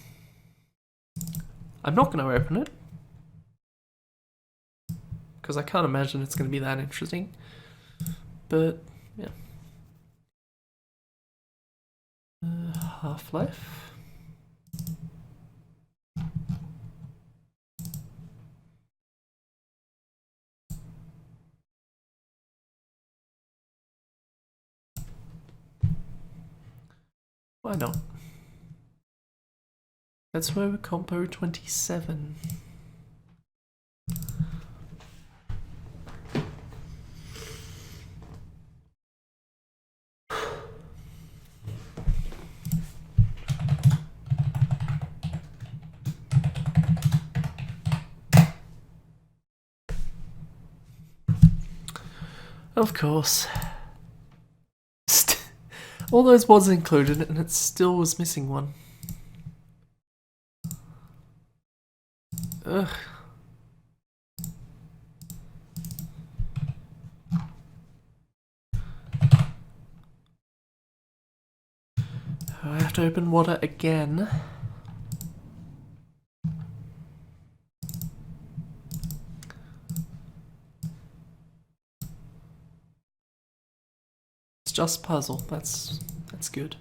I'm not going to open it. Because I can't imagine it's going to be that interesting. But, yeah. Half-Life. Why not? That's where we're Compo 27. Of course. All those was included and it still was missing one. Ugh. I have to open water again. It's just puzzle. That's good.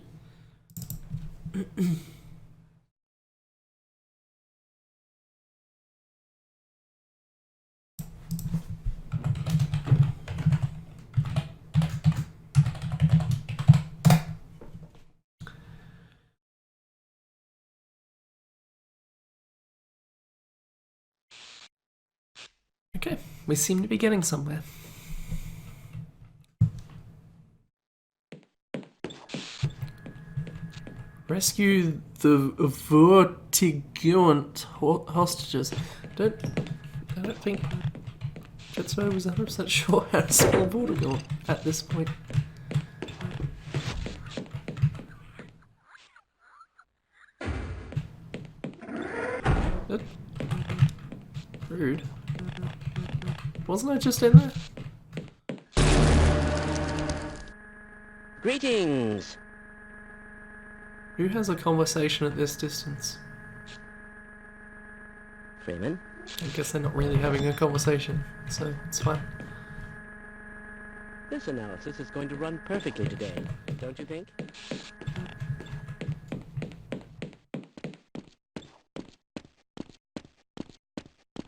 Okay, we seem to be getting somewhere. Rescue the vertigant hostages. I don't think Tetsuo was 100% sure how to spell Vortigaunt at this point. Rude. Wasn't I just in there? Greetings! Who has a conversation at this distance? Freeman? I guess they're not really having a conversation, so it's fine. This analysis is going to run perfectly today, don't you think?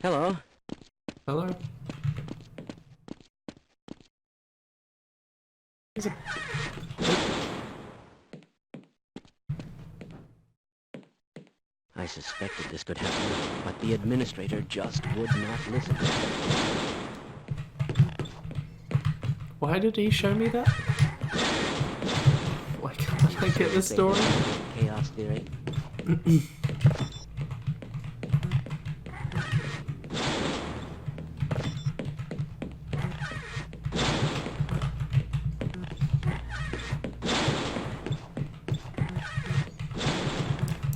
Hello? Hello? Is it... I suspected this could happen, but the administrator just would not listen. Why did he show me that? Why can't I get this story? Chaos theory.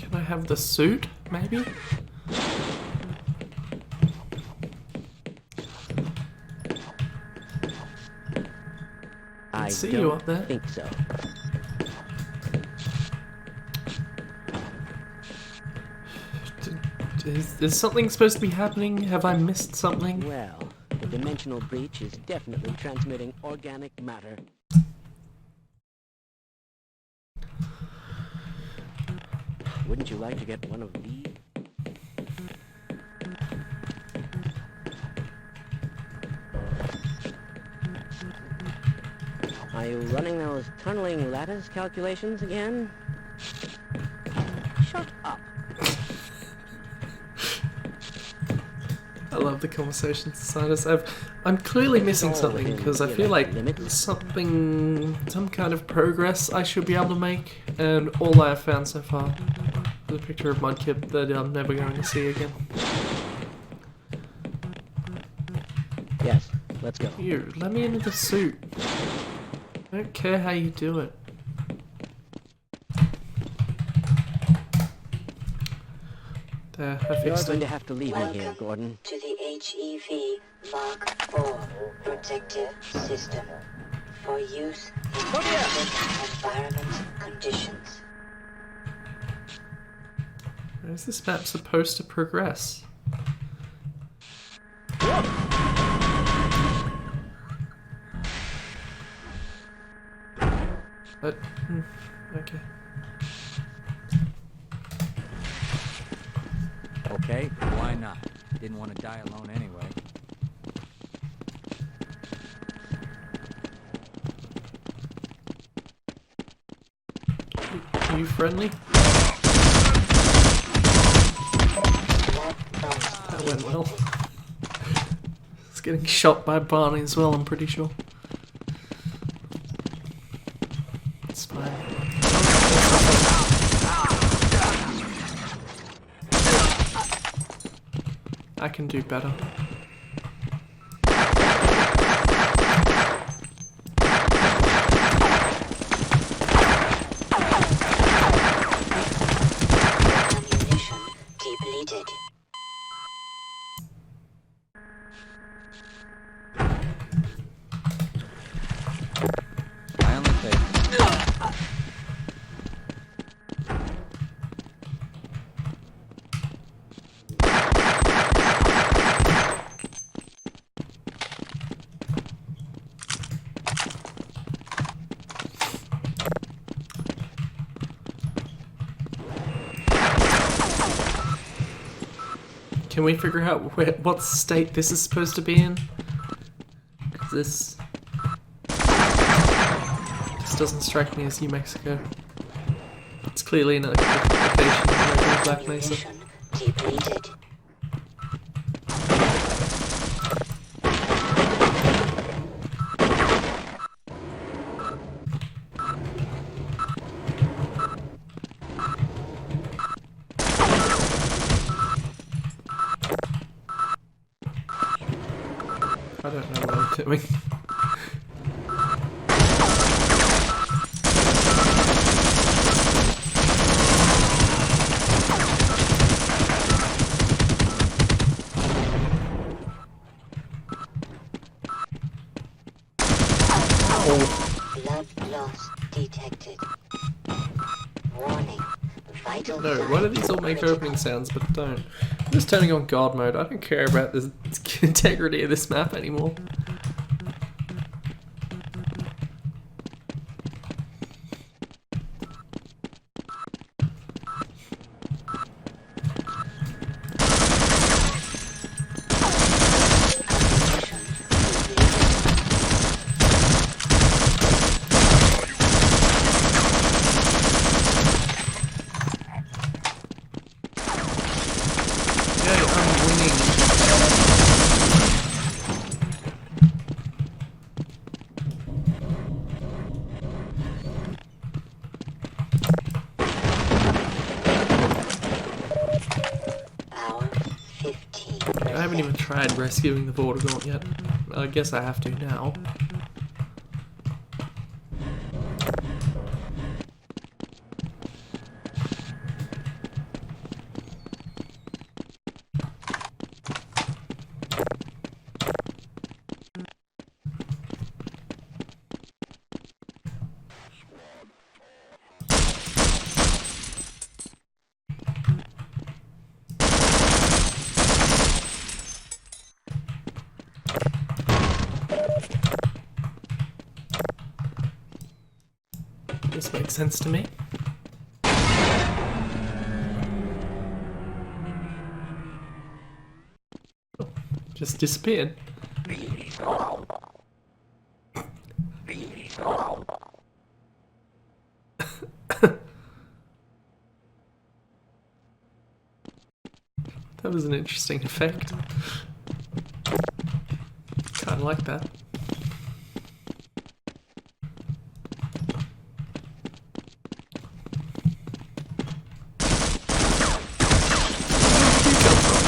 Can I have the suit, maybe? I see don't you up there. think so. Is something supposed to be happening? Have I missed something? Well, the dimensional breach is definitely transmitting organic matter. Wouldn't you like to get one of these? Are you running those tunneling lattice calculations again? Shut up. I love the conversations inside us. I'm clearly missing something because I feel like some kind of progress I should be able to make, and all I have found so far is a picture of Mudkip that I'm never going to see again. Yes, let's go. You, let me into the suit. I don't care how you do it. There, I You're fixed going it. to have to leave me here, Gordon. To the HEV Mark IV protective system for use in different environment conditions. Where is this map supposed to progress? Okay. Okay, why not? Didn't want to die alone anyway. Are you friendly? That went well. It's getting shot by Barney as well, I'm pretty sure. It's fine. I can do better. Ammunition depleted. I only take Can we figure out what state this is supposed to be in? 'Cause this doesn't strike me as New Mexico. It's clearly in a different location than Black Mesa. Ammunition depleted. doing. Blood loss detected. Warning. Vital No, why do these all make opening sounds but don't? I'm just turning on God mode. I don't care about the integrity of this map anymore. Yay, I'm winning. Hour 15. I haven't even tried rescuing the Vortigaunt yet. I guess I have to now. This makes sense to me. Oh, just disappeared. That was an interesting effect. Kinda like that. Where did you come from?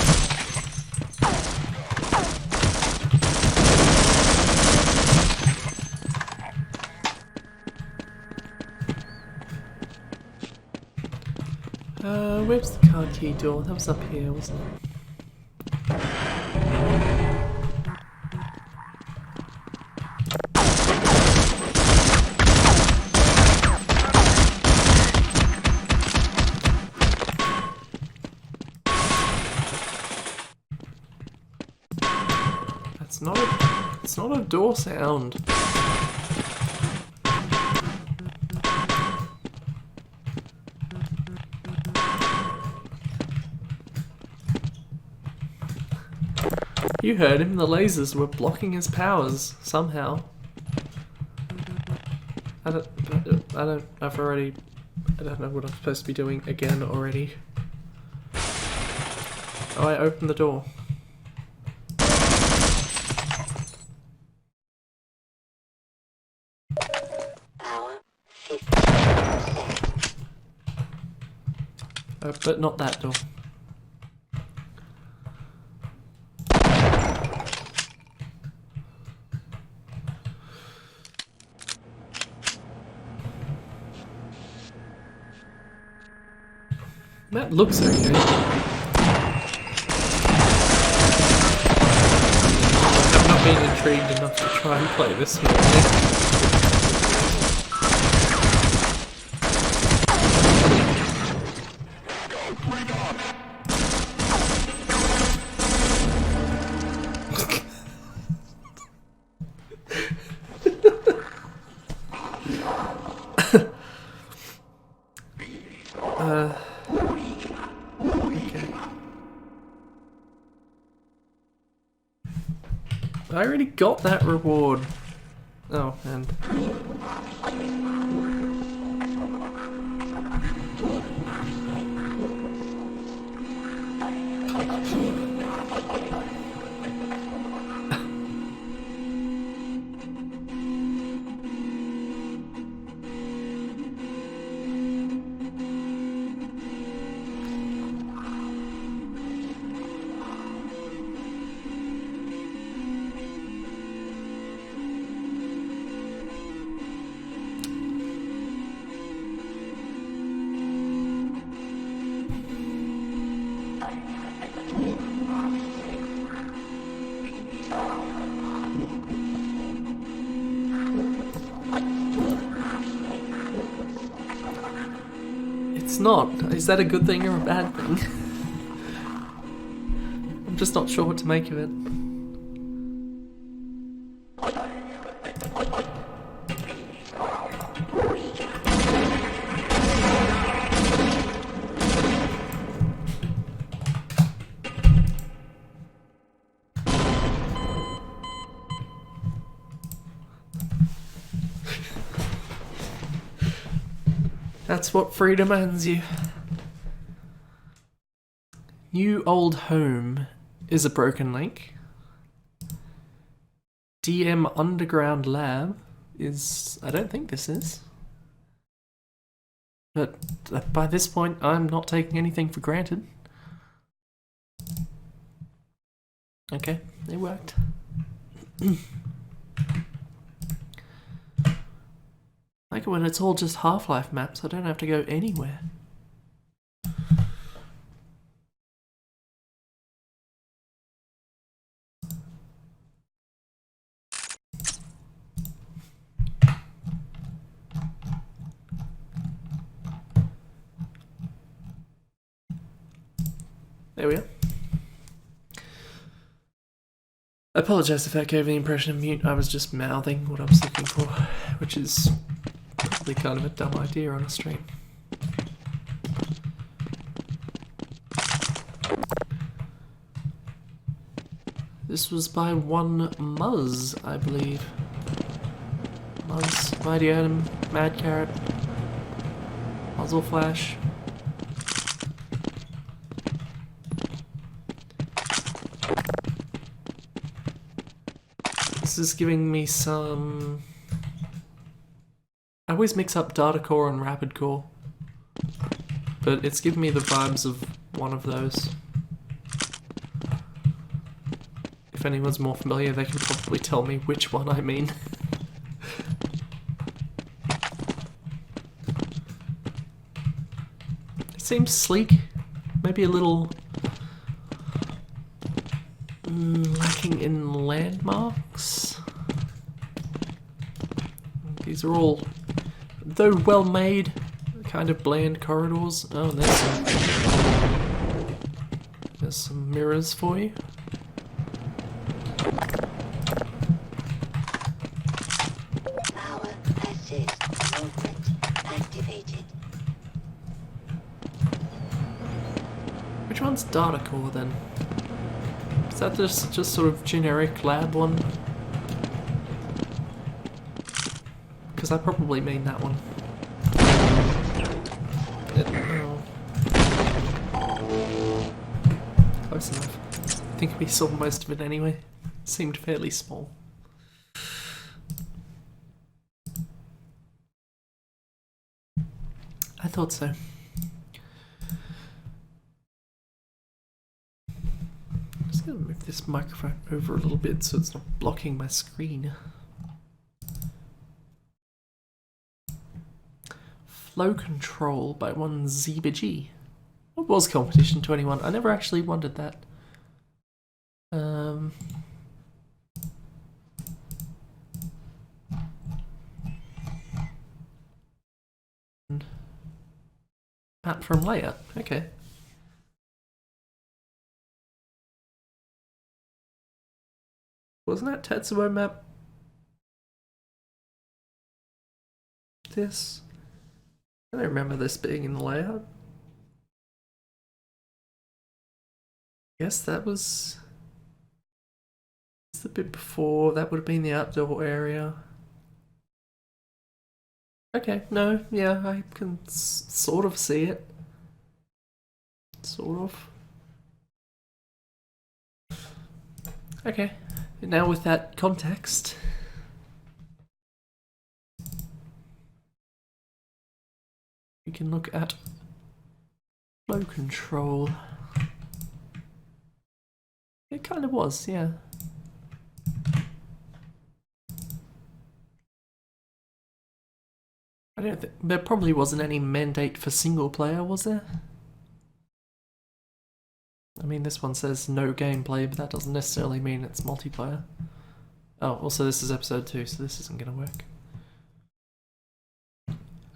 Where's the card key door? That was up here, wasn't it? It's not a door sound. You heard him, the lasers were blocking his powers, somehow. I don't know what I'm supposed to be doing again already. Oh, I opened the door. Hour 15%. But not that door. That looks okay. I've not been intrigued enough to try and play this one. I already got that reward. Oh, and... It's not. Is that a good thing or a bad thing? I'm just not sure what to make of it. That's what freedom hands you. New old home is a broken link. DM underground lab is... I don't think this is. But by this point, I'm not taking anything for granted. Okay, it worked. Like it when it's all just Half-Life maps, I don't have to go anywhere. There we are. I apologise if that gave the impression of mute. I was just mouthing what I was looking for, which is probably kind of a dumb idea on a stream. This was by one Muzz, I believe. Muzz, Mighty Atom, Mad Carrot, Muzzle Flash. This is giving me some... I always mix up data core and rapid core, but it's giving me the vibes of one of those. If anyone's more familiar, they can probably tell me which one I mean. It seems sleek, maybe a little lacking in landmarks. These are all, though well made, kind of bland corridors. Oh, and there's some mirrors for you. Power assist movement activated. Which one's data core then? Is that just sort of generic lab one? Because I probably mean that one. Close enough. I think we saw most of it anyway. Seemed fairly small. I thought so. I'm just gonna move this microphone over a little bit so it's not blocking my screen. Flow Control by one ZBG. What was Competition 21? I never actually wondered that. Map from layout. Okay. Wasn't that Tetsuo map? This? I don't remember this being in the layout. Guess that was the bit before. That would have been the outdoor area. Okay, no, yeah, I can sort of see it. Sort of. Okay, now with that context. We can look at flow control. It kind of was, yeah. I don't think there probably wasn't any mandate for single player, was there? I mean, this one says no gameplay, but that doesn't necessarily mean it's multiplayer. Oh, also this is episode 2, so this isn't gonna work.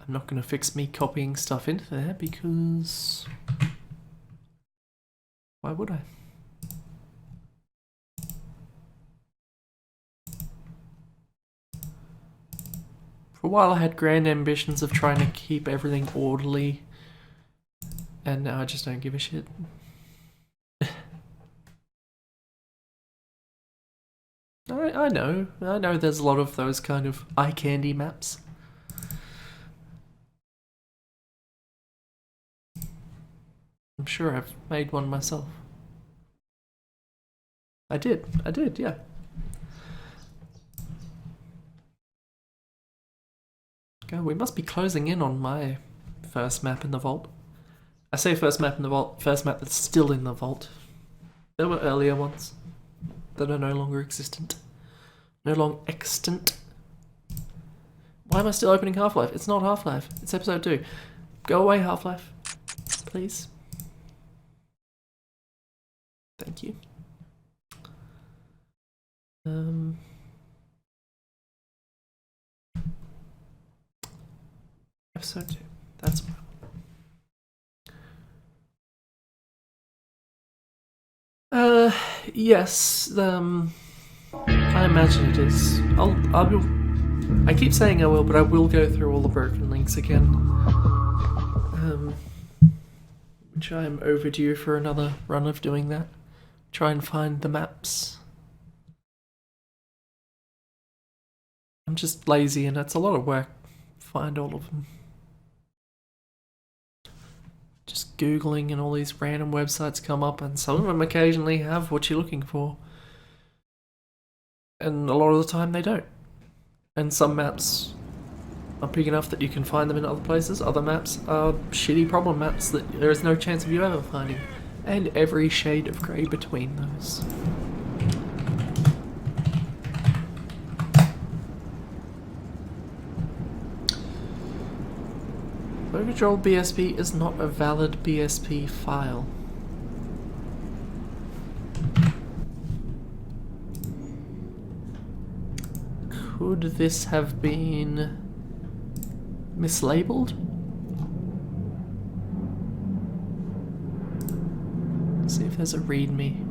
I'm not going to fix me copying stuff into there because why would I? For a while I had grand ambitions of trying to keep everything orderly, and now I just don't give a shit. I know there's a lot of those kind of eye candy maps. I'm sure I've made one myself. I did, yeah. God, we must be closing in on my first map in the vault. I say first map in the vault, first map that's still in the vault. There were earlier ones that are no longer existent. No longer extant. Why am I still opening Half-Life? It's not Half-Life, it's episode 2. Go away, Half-Life. Please. Thank you. Episode 2. That's what yes, I imagine it is. I keep saying I will, but I will go through all the broken links again. Which I am overdue for another run of doing that. Try and find the maps. I'm just lazy and it's a lot of work to find all of them. Just Googling and all these random websites come up, and some of them occasionally have what you're looking for. And a lot of the time they don't. And some maps are big enough that you can find them in other places. Other maps are shitty problem maps that there is no chance of you ever finding. And every shade of grey between those. Flow control BSP is not a valid BSP file. Could this have been mislabeled? Let's see if there's a readme.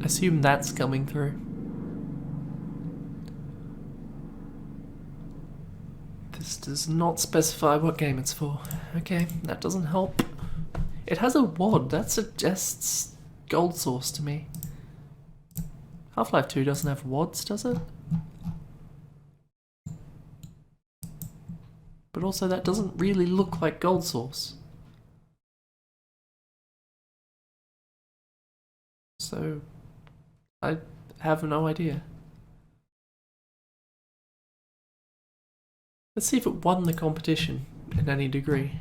Assume that's coming through. This does not specify what game it's for. Okay, that doesn't help. It has a WAD, that suggests gold source to me. Half-Life 2 doesn't have WADs, does it? But also that doesn't really look like gold source. So, I have no idea. Let's see if it won the competition in any degree.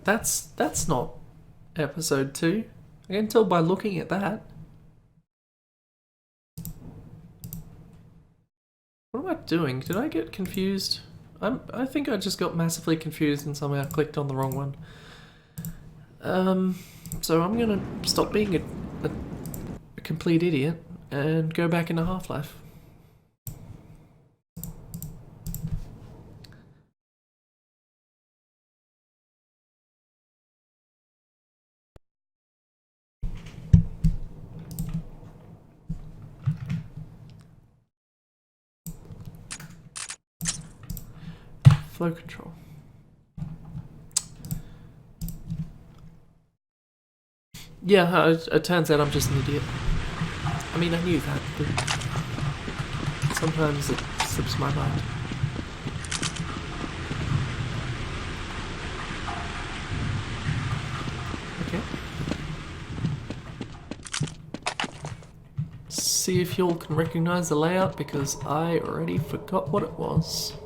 That's not episode 2. I can tell by looking at that. What am I doing? Did I get confused? I think I just got massively confused and somehow clicked on the wrong one. So I'm gonna stop being a complete idiot and go back into Half-Life. Flow control. Yeah, it turns out I'm just an idiot. I mean, I knew that, but sometimes it slips my mind. Okay. See if y'all can recognize the layout, because I already forgot what it was.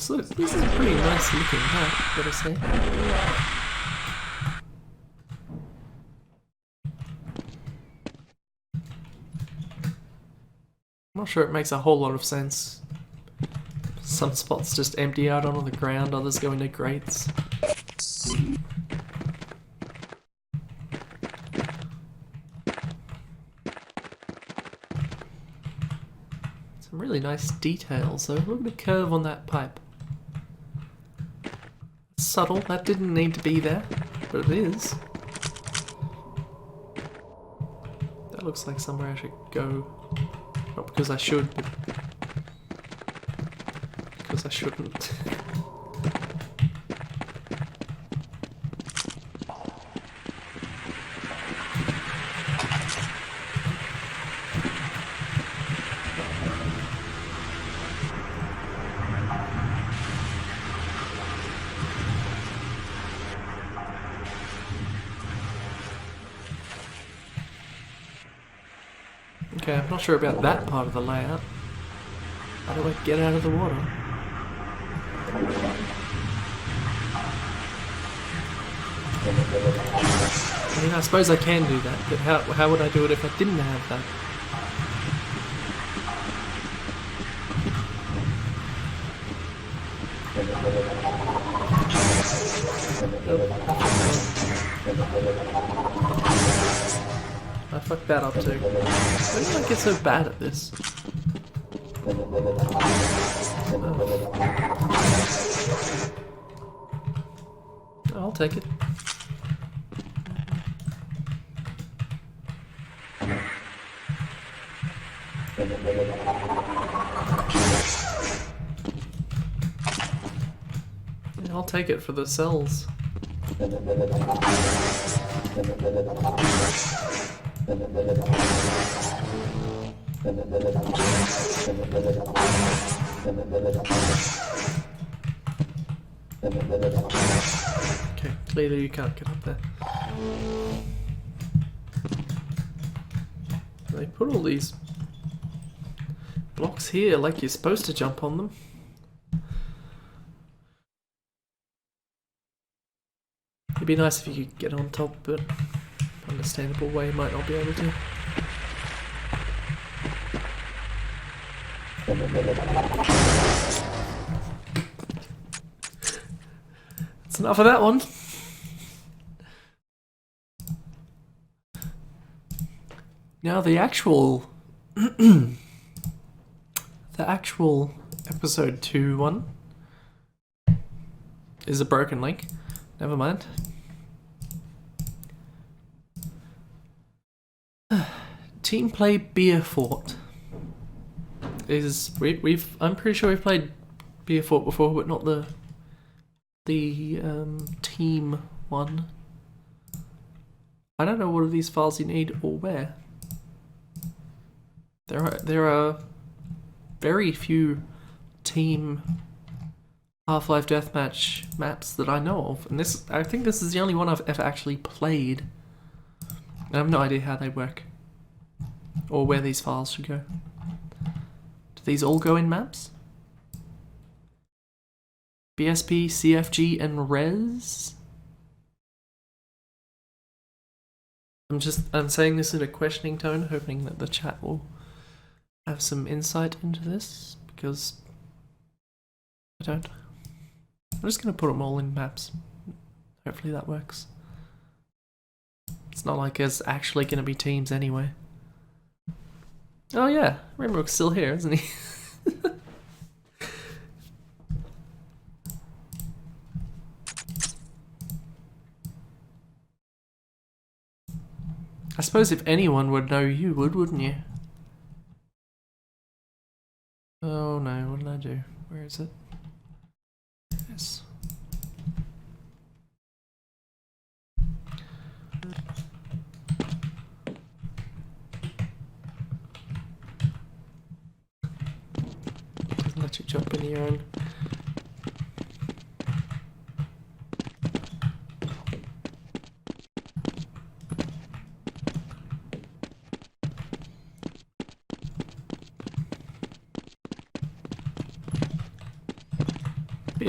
So this is a pretty nice looking map, gotta say. I'm not sure it makes a whole lot of sense. Some spots just empty out onto the ground, others go into grates. Some really nice details though. Look at the curve on that pipe. Subtle, that didn't need to be there, but it is. That looks like somewhere I should go. Not because I should, but because I shouldn't. Okay, I'm not sure about that part of the layout. How do I get out of the water? I mean, I suppose I can do that, but how would I do it if I didn't have that? I fucked that up too. Why did I get so bad at this? Oh, I'll take it. Yeah, I'll take it for the cells. Okay, clearly you can't get up there. They put all these blocks here like you're supposed to jump on them. It'd be nice if you could get on top, but understandable way you might not be able to. That's enough of that one. Now the actual episode 2 one is a broken link. Never mind. Team play Beer Fort is I'm pretty sure we've played Beer Fort before, but not the team one. I don't know what of these files you need or where. There are very few team Half-Life Deathmatch maps that I know of, and I think this is the only one I've ever actually played. I have no idea how they work or where these files should go. Do these all go in maps? BSP, CFG, and Res? I'm saying this in a questioning tone, hoping that the chat will have some insight into this, because I don't. I'm just going to put them all in maps. Hopefully that works. It's not like there's actually going to be teams anyway. Oh yeah, Rimrook's still here, isn't he? I suppose if anyone would know, you would, wouldn't you? Oh no, what did I do? Where is it? Yes. Doesn't let you jump in your own.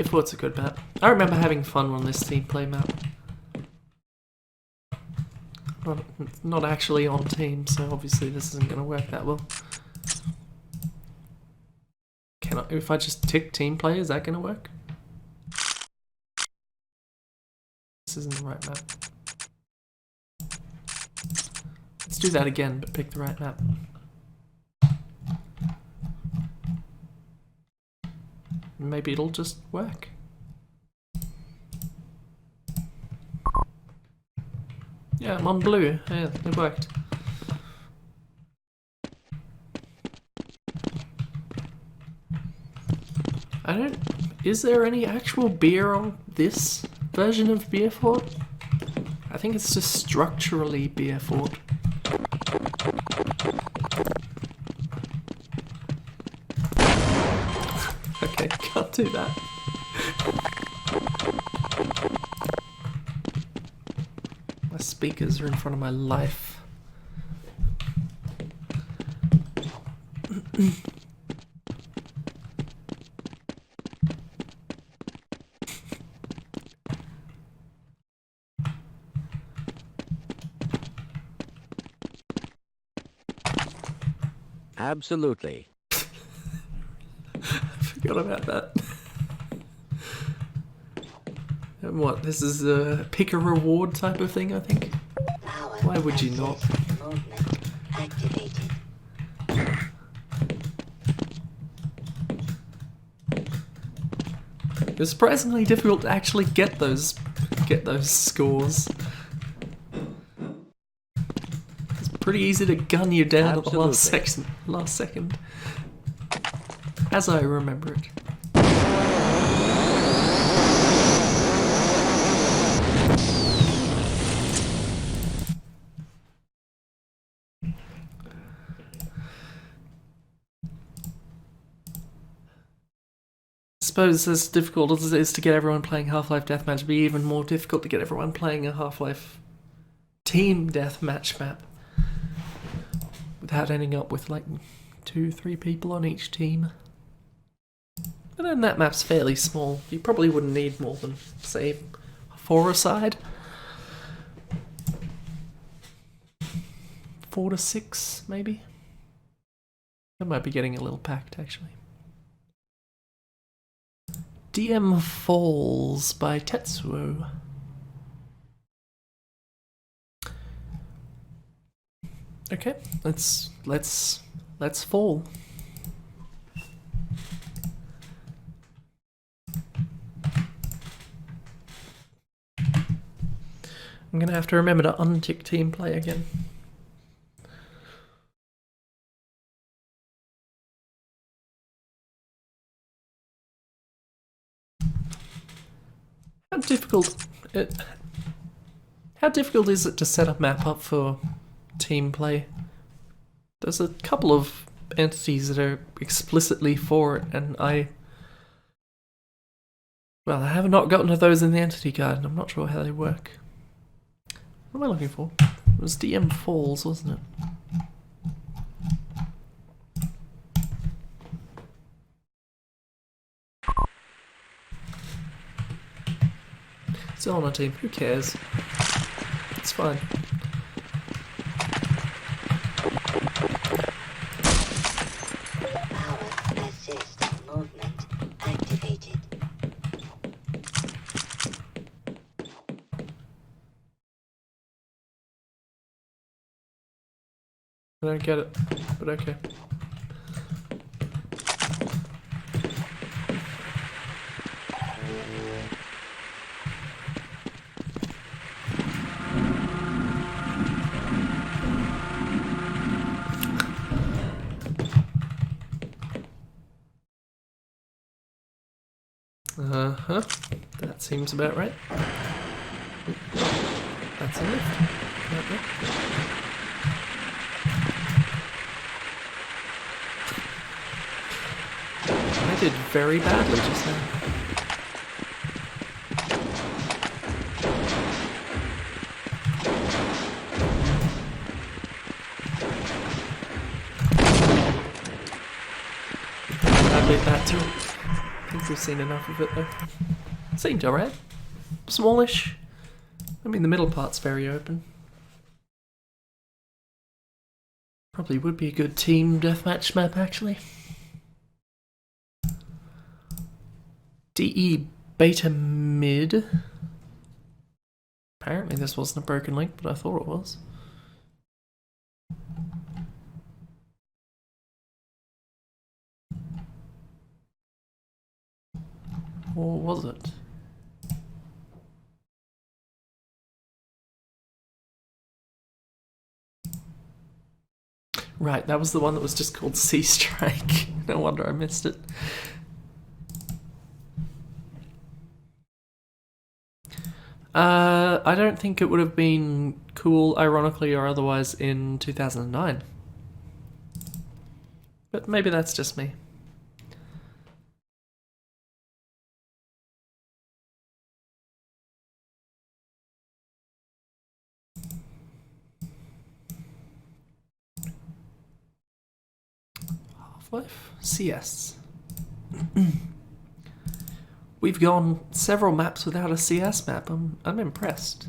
BF4's a good map. I remember having fun on this team play map. Not actually on team, so obviously this isn't going to work that well. If I just tick team play, is that going to work? This isn't the right map. Let's do that again, but pick the right map. Maybe it'll just work. Yeah, I'm on blue. Yeah, it worked. Is there any actual beer on this version of Beer Fort? I think it's just structurally Beer Fort. Okay, can't do that. My speakers are in front of my life. Absolutely. Forgot about that. And what, this is a pick a reward type of thing, I think? Power Why would you not? assist movement activated. It's surprisingly difficult to actually get those scores. It's pretty easy to gun you down at the last second. As I remember it. I suppose as difficult as it is to get everyone playing Half-Life Deathmatch, it'd be even more difficult to get everyone playing a Half-Life Team Deathmatch map without ending up with like 2-3 people on each team. And then that map's fairly small. You probably wouldn't need more than, say, 4 a side. 4 to 6, maybe. That might be getting a little packed, actually. DM Falls by Tetsuo. Okay, let's fall. I'm gonna have to remember to untick team play again. How difficult is it to set a map up for team play? There's a couple of entities that are explicitly for it, and I have not gotten to those in the entity guide, and I'm not sure how they work. What am I looking for? It was DM Falls, wasn't it? Still on a team, who cares? It's fine. Power assist movement activated. I don't get it, but okay. Uh-huh. That seems about right. That's a lift. I did very badly just now. Badly that too. think we've seen enough of it though. Seemed alright. Smallish. I mean, the middle part's very open. Probably would be a good team deathmatch map, actually. DE beta mid. Apparently this wasn't a broken link, but I thought it was. Or was it? Right, that was the one that was just called Sea Strike. No wonder I missed it. I don't think it would have been cool, ironically or otherwise, in 2009. But maybe that's just me. Half-Life? CS. We've gone several maps without a CS map. I'm impressed.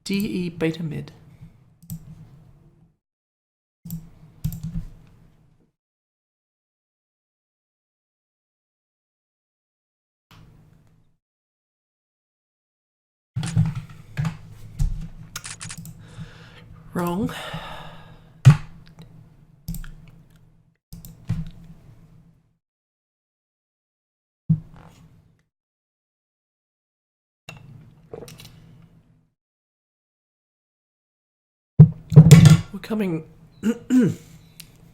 DE beta mid. Wrong. We're coming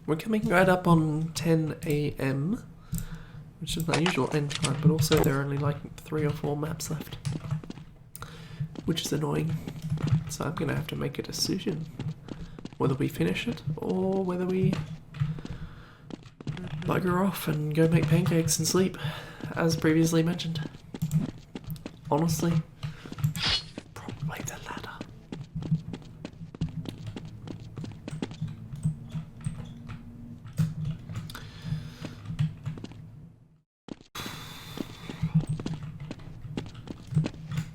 we're coming right up on 10 AM, which is my usual end time, but also there are only like 3 or 4 maps left, which is annoying. So I'm gonna have to make a decision whether we finish it or whether we bugger off and go make pancakes and sleep, as previously mentioned. Honestly, probably the latter.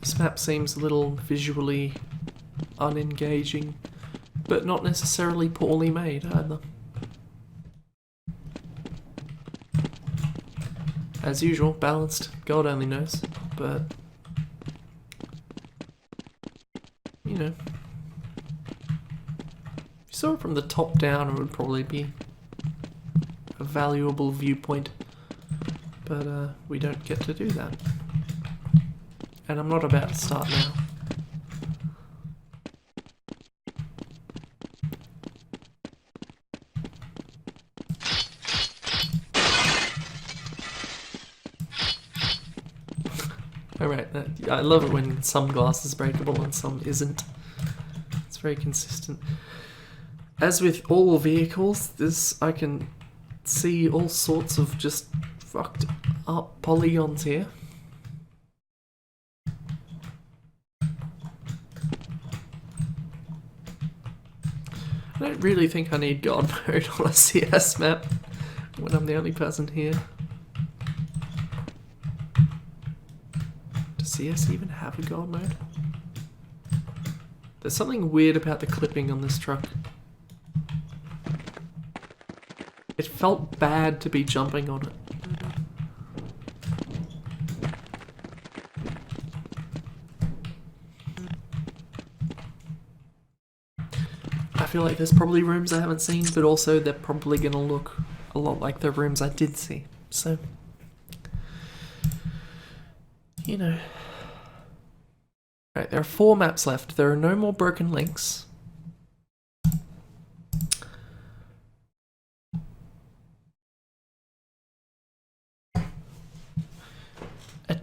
This map seems a little visually unengaging, but not necessarily poorly made either. As usual, balanced, God only knows, but you know, if you saw it from the top down, it would probably be a valuable viewpoint, but we don't get to do that. And I'm not about to start now. Alright, I love it when some glass is breakable and some isn't. It's very consistent. As with all vehicles, I can see all sorts of just fucked up polygons here. I don't really think I need God mode on a CS map when I'm the only person here. Does CS even have a God mode? There's something weird about the clipping on this truck. It felt bad to be jumping on it. I feel like there's probably rooms I haven't seen, but also they're probably gonna look a lot like the rooms I did see. So, you know. Right, there are 4 maps left. There are no more broken links.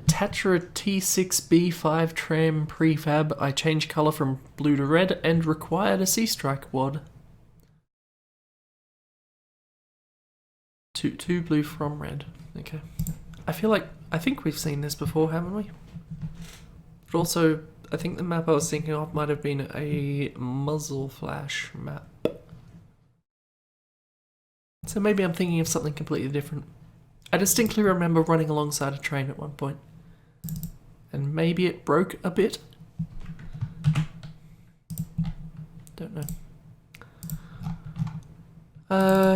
Tatra T6B5 tram prefab. I changed colour from blue to red and required a Sea Strike wad. Two blue from red. Okay. I think we've seen this before, haven't we? But also, I think the map I was thinking of might have been a muzzle flash map. So maybe I'm thinking of something completely different. I distinctly remember running alongside a train at one point. And maybe it broke a bit. Don't know.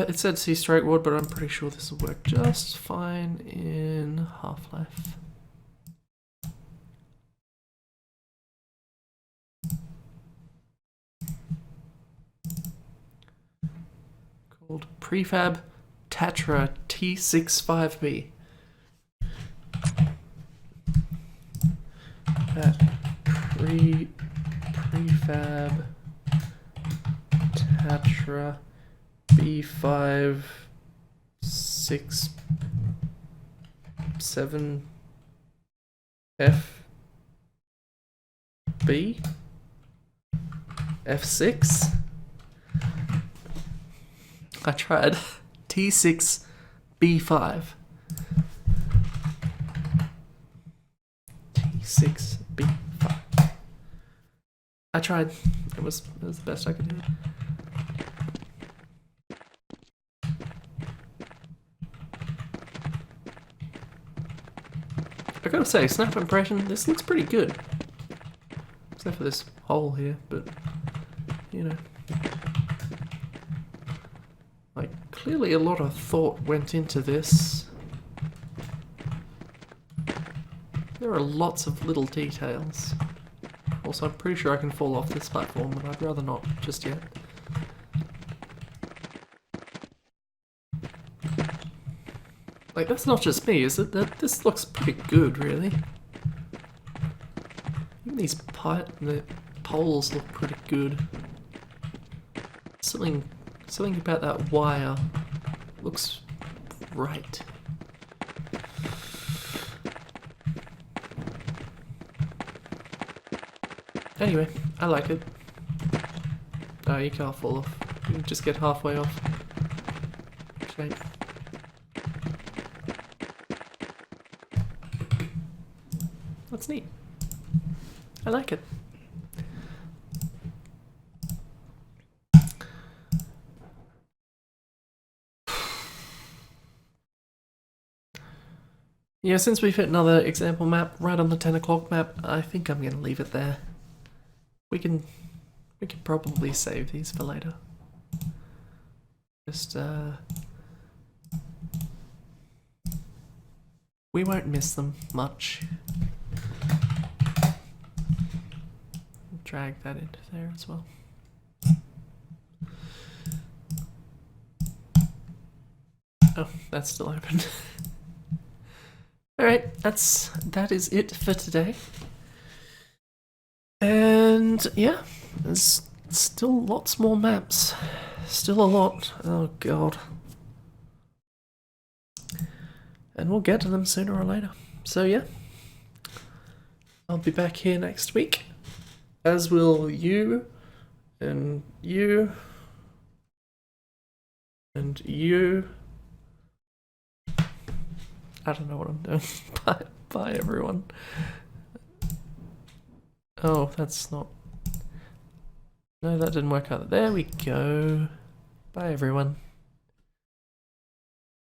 It said Sea Straight Ward, but I'm pretty sure this will work just fine in Half-Life. Called Prefab Tatra T65B. That prefab Tatra B5 6 7 F B F6. I tried T6 B5. T6 B5. I tried. It was the best I could do. I gotta say, snap impression, this looks pretty good. Except for this hole here, but, you know. Like, clearly a lot of thought went into this. There are lots of little details. Also, I'm pretty sure I can fall off this platform, but I'd rather not just yet. Like, that's not just me, is it? This looks pretty good, really. Even these the poles look pretty good. Something about that wire looks right. Anyway, I like it. Oh, you can't fall off. You can just get halfway off. Shame. That's neat. I like it. Yeah, since we've hit another example map right on the 10 o'clock map, I think I'm gonna leave it there. We can probably save these for later. Just we won't miss them much. Drag that into there as well. Oh, that's still open. Alright, that is it for today. And yeah, there's still lots more maps. Still a lot. Oh god. And we'll get to them sooner or later. So yeah, I'll be back here next week. As will you, and you, and you. I don't know what I'm doing. Bye everyone. Oh, that's not... No, that didn't work out. There we go. Bye everyone.